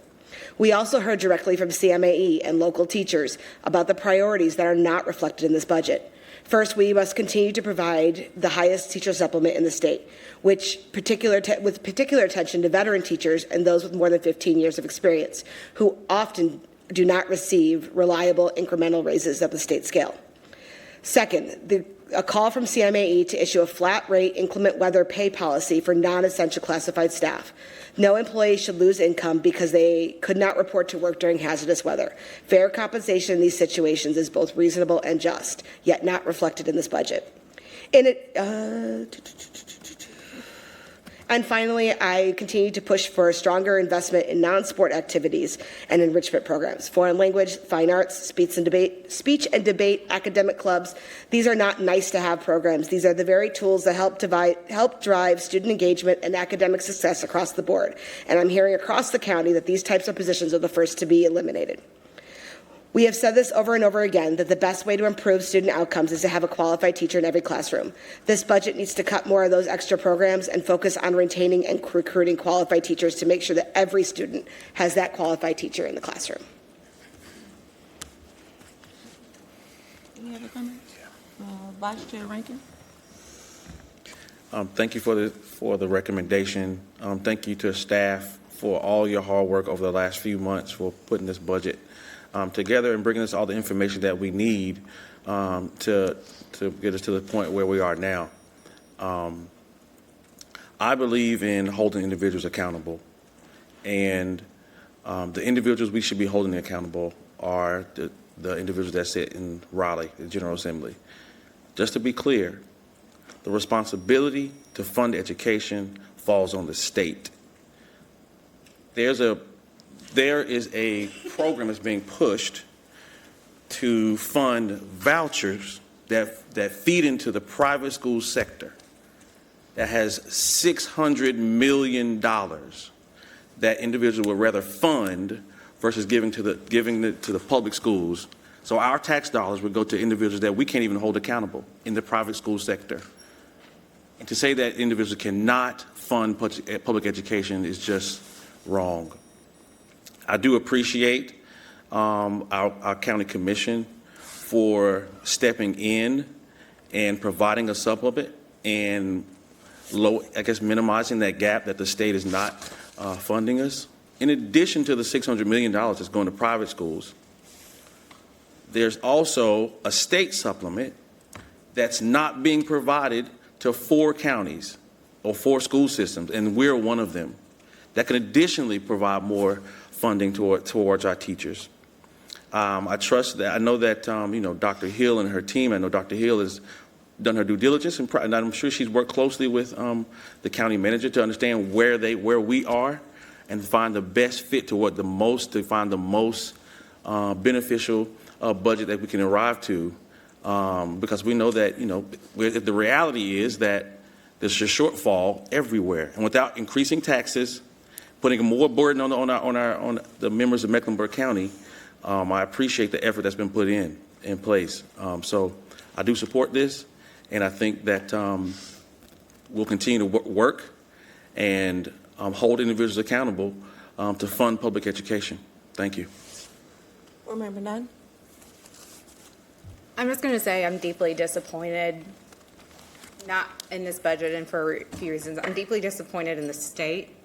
We also heard directly from CMAE and local teachers about the priorities that are not reflected in this budget. First, we must continue to provide the highest teacher supplement in the state, with particular attention to veteran teachers and those with more than 15 years of experience, who often do not receive reliable incremental raises at the state scale. Second, a call from CMAE to issue a flat rate inclement weather pay policy for non-essential classified staff. No employee should lose income because they could not report to work during hazardous weather. Fair compensation in these situations is both reasonable and just, yet not reflected in this budget. And finally, I continue to push for a stronger investment in non-sport activities and enrichment programs. Foreign language, fine arts, speech and debate, academic clubs. These are not nice-to-have programs. These are the very tools that help drive student engagement and academic success across the board. And I'm hearing across the county that these types of positions are the first to be eliminated. We have said this over and over again, that the best way to improve student outcomes is to have a qualified teacher in every classroom. This budget needs to cut more of those extra programs and focus on retaining and recruiting qualified teachers to make sure that every student has that qualified teacher in the classroom. Any other comments? Vice Chair Rankin? Thank you for the recommendation. Thank you to staff for all your hard work over the last few months for putting this budget together and bringing us all the information that we need to get us to the point where we are now. I believe in holding individuals accountable, and the individuals we should be holding accountable are the individuals that sit in Raleigh, the General Assembly. Just to be clear, the responsibility to fund education falls on the state. There is a program that's being pushed to fund vouchers that feed into the private school sector that has $600 million that individuals would rather fund versus giving to the public schools. So our tax dollars would go to individuals that we can't even hold accountable in the private school sector. And to say that individuals cannot fund public education is just wrong. I do appreciate our county commission for stepping in and providing a supplement and minimizing that gap that the state is not funding us. In addition to the $600 million that's going to private schools, there's also a state supplement that's not being provided to 4 counties or 4 school systems, and we're one of them, that can additionally provide more funding towards our teachers. I trust that. I know that Dr. Hill and her team. I know Dr. Hill has done her due diligence, and I'm sure she's worked closely with the county manager to understand where we are, and find the best fit to find the most beneficial budget that we can arrive to, because we know that the reality is that there's a shortfall everywhere, and without increasing taxes, putting more burden on the members of Mecklenburg County, I appreciate the effort that's been put in place. So I do support this, and I think that we'll continue to work and hold individuals accountable to fund public education. Thank you. Board Member Nunn? I'm just going to say I'm deeply disappointed, not in this budget and for a few reasons. I'm deeply disappointed in the state.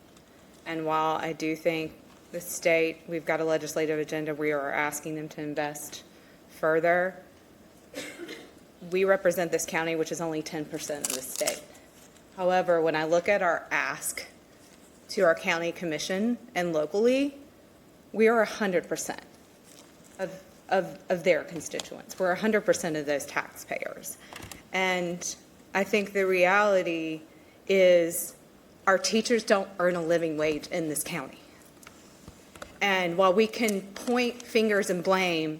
And while I do think the state, we've got a legislative agenda, we are asking them to invest further. We represent this county, which is only 10% of the state. However, when I look at our ask to our county commission and locally, we are 100% of their constituents. We're 100% of those taxpayers. And I think the reality is our teachers don't earn a living wage in this county. And while we can point fingers and blame,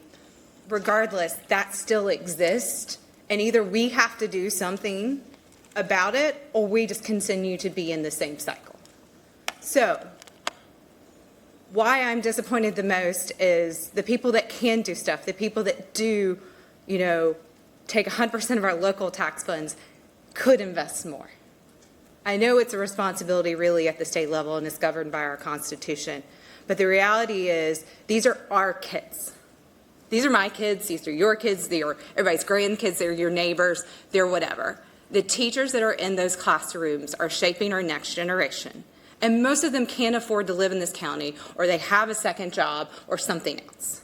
regardless, that still exists. And either we have to do something about it, or we just continue to be in the same cycle. So why I'm disappointed the most is the people that can do stuff, the people that do, take 100% of our local tax funds could invest more. I know it's a responsibility really at the state level and it's governed by our Constitution, But the reality is, these are our kids. These are my kids, these are your kids, they are everybody's grandkids, they're your neighbors, they're whatever. The teachers that are in those classrooms are shaping our next generation. And most of them can't afford to live in this county, or they have a second job or something else.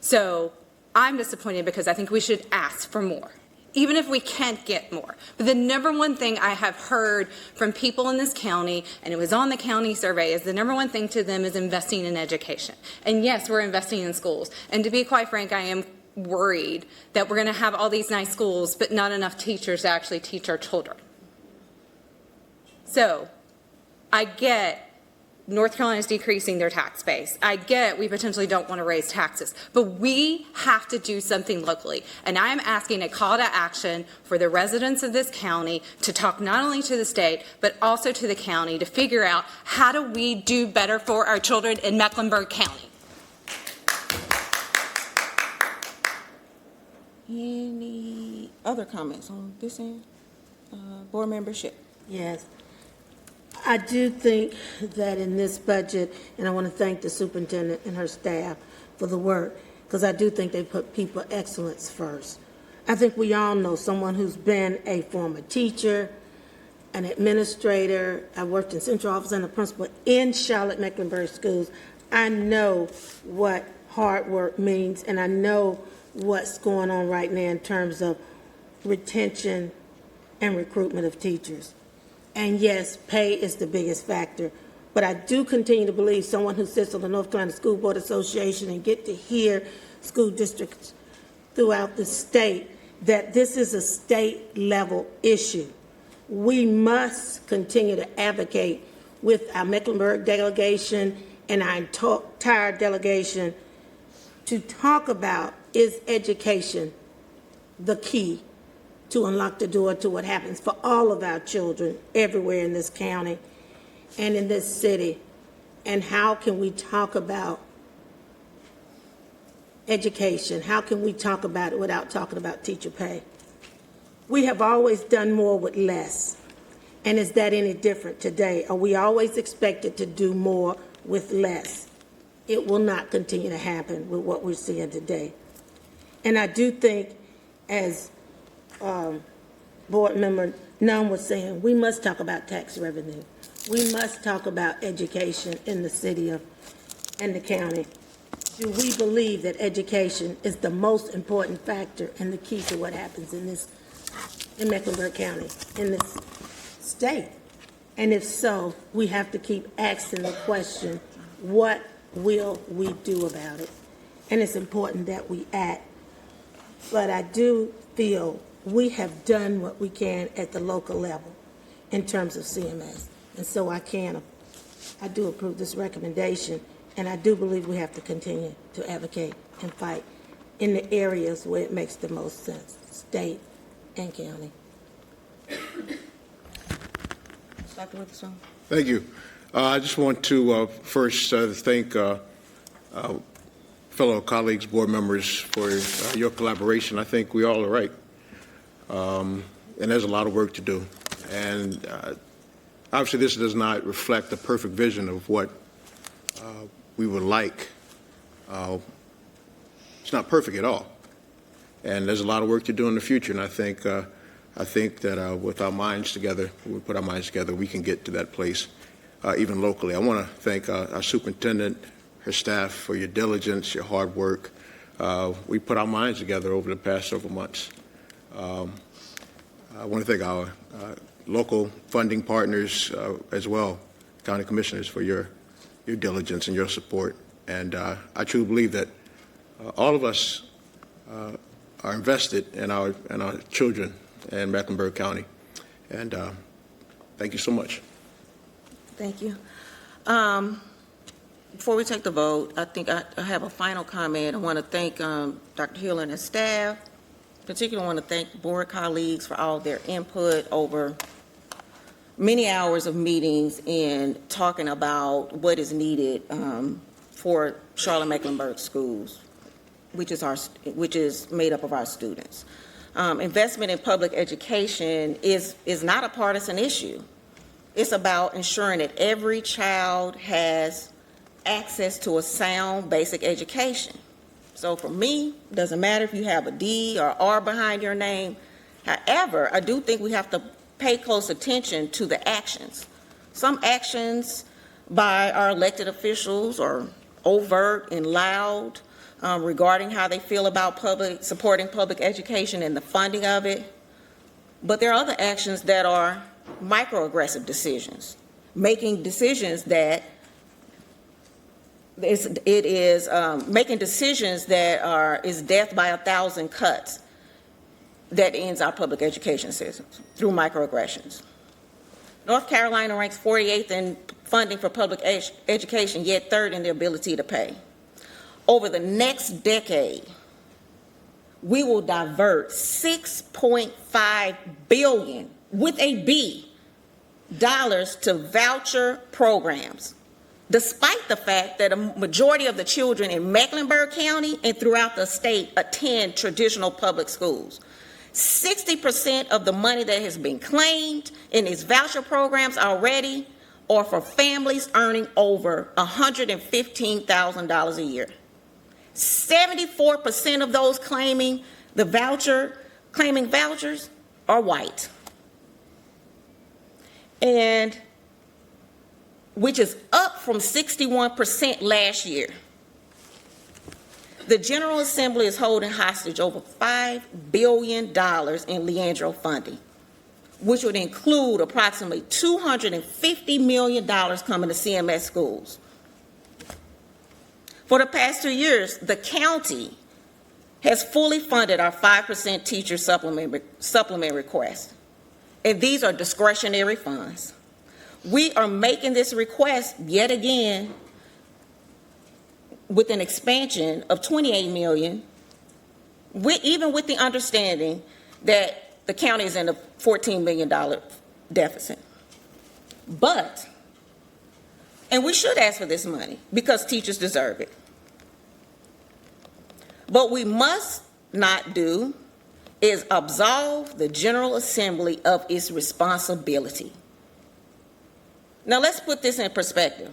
So I'm disappointed because I think we should ask for more, even if we can't get more. But the number one thing I have heard from people in this county, and it was on the county survey, is the number one thing to them is investing in education. And yes, we're investing in schools. And to be quite frank, I am worried that we're going to have all these nice schools, but not enough teachers to actually teach our children. So I get North Carolina is decreasing their tax base. I get we potentially don't want to raise taxes, but we have to do something locally. And I am asking a call to action for the residents of this county to talk not only to the state, but also to the county to figure out how do we do better for our children in Mecklenburg County. Any other comments on this end? Board membership? Yes. I do think that in this budget, and I want to thank the superintendent and her staff for the work, because I do think they put people excellence first. I think we all know someone who's been a former teacher, an administrator. I worked in central office and a principal in Charlotte-Mecklenburg schools. I know what hard work means, and I know what's going on right now in terms of retention and recruitment of teachers. And yes, pay is the biggest factor. But I do continue to believe someone who sits on the North Carolina School Board Association and get to hear school districts throughout the state, that this is a state level issue. We must continue to advocate with our Mecklenburg delegation and our entire delegation to talk about, is education the key to unlock the door to what happens for all of our children everywhere in this county and in this city? And how can we talk about education? How can we talk about it without talking about teacher pay? We have always done more with less. And is that any different today? Are we always expected to do more with less? It will not continue to happen with what we're seeing today. And I do think, as Board Member Nunn was saying, we must talk about tax revenue. We must talk about education in the city and the county. Do we believe that education is the most important factor and the key to what happens in Mecklenburg County, in this state? And if so, we have to keep asking the question, what will we do about it? And it's important that we act. But I do feel we have done what we can at the local level in terms of CMS. And so I do approve this recommendation, and I do believe we have to continue to advocate and fight in the areas where it makes the most sense, state and county. Dr. Witherspoon. Thank you. I just want to first thank fellow colleagues, board members, for your collaboration. I think we all are right. And there's a lot of work to do. And obviously this does not reflect the perfect vision of what we would like. It's not perfect at all. And there's a lot of work to do in the future. And I think that with our minds together, when we put our minds together, we can get to that place, even locally. I want to thank our superintendent, her staff, for your diligence, your hard work. We put our minds together over the past several months. I want to thank our local funding partners as well, county commissioners, for your diligence and your support. And I truly believe that all of us are invested in our children in Mecklenburg County. And thank you so much. Thank you. Before we take the vote, I think I have a final comment. I want to thank Dr. Hill and his staff. Particularly want to thank board colleagues for all their input over many hours of meetings in talking about what is needed for Charlotte-Mecklenburg schools, which is made up of our students. Investment in public education is not a partisan issue. It's about ensuring that every child has access to a sound basic education. So for me, it doesn't matter if you have a D or R behind your name. However, I do think we have to pay close attention to the actions. Some actions by our elected officials are overt and loud regarding how they feel about supporting public education and the funding of it. But there are other actions that are microaggressive decisions, making decisions that making decisions that is death by 1,000 cuts that ends our public education system through microaggressions. North Carolina ranks 48th in funding for public education, yet third in the ability to pay. Over the next decade, we will divert $6.5 billion with a B dollars to voucher programs, despite the fact that a majority of the children in Mecklenburg County and throughout the state attend traditional public schools. 60% of the money that has been claimed in these voucher programs already are for families earning over $115,000 a year. 74% of those claiming vouchers are white, and which is up from 61% last year. The General Assembly is holding hostage over $5 billion in Leandro funding, which would include approximately $250 million coming to CMS schools. For the past 2 years, the county has fully funded our 5% teacher supplement request, and these are discretionary funds. We are making this request yet again with an expansion of $28 million, even with the understanding that the county is in a $14 million deficit. And we should ask for this money because teachers deserve it. What we must not do is absolve the General Assembly of its responsibility. Now let's put this in perspective.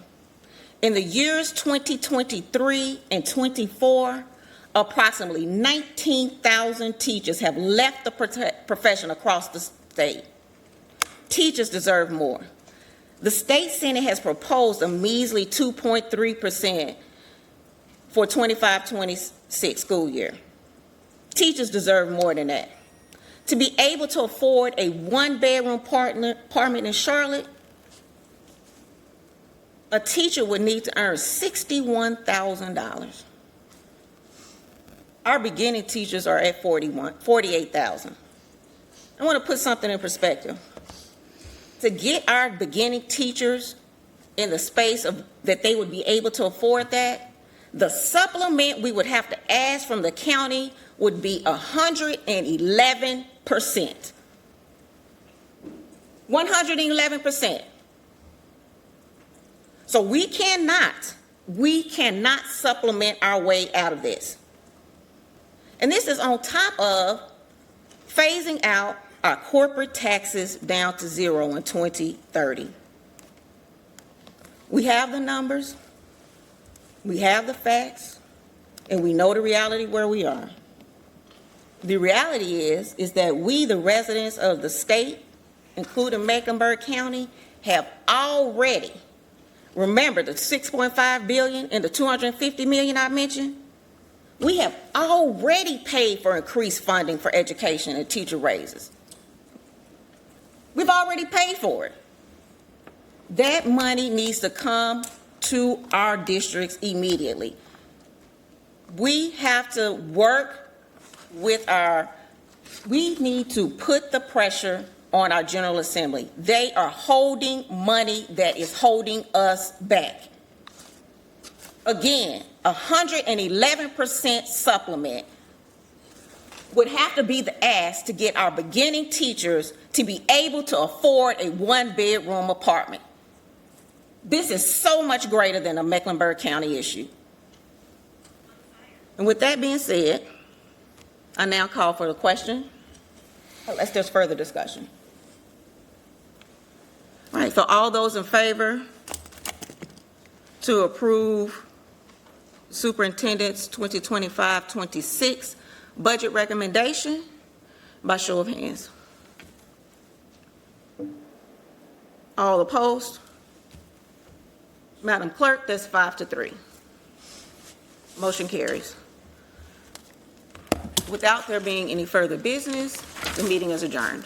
In the years 2023 and 24, approximately 19,000 teachers have left the profession across the state. Teachers deserve more. The state Senate has proposed a measly 2.3% for 25-26 school year. Teachers deserve more than that. To be able to afford a one-bedroom apartment in Charlotte, a teacher would need to earn $61,000. Our beginning teachers are at $48,000. I want to put something in perspective. To get our beginning teachers in the space that they would be able to afford that, the supplement we would have to ask from the county would be 111%. 111%. So we cannot supplement our way out of this. And this is on top of phasing out our corporate taxes down to zero in 2030. We have the numbers, we have the facts, and we know the reality where we are. The reality is that we, the residents of the state, including Mecklenburg County, have already, remember the $6.5 billion and the $250 million I mentioned? We have already paid for increased funding for education and teacher raises. We've already paid for it. That money needs to come to our districts immediately. We have to work we need to put the pressure on our General Assembly. They are holding money that is holding us back. Again, 111% supplement would have to be the ask to get our beginning teachers to be able to afford a one-bedroom apartment. This is so much greater than a Mecklenburg County issue. And with that being said, I now call for the question. Unless there's further discussion. All right, so all those in favor to approve Superintendent's 2025-26 budget recommendation by show of hands. All opposed? Madam Clerk, that's 5-3. Motion carries. Without there being any further business, the meeting is adjourned.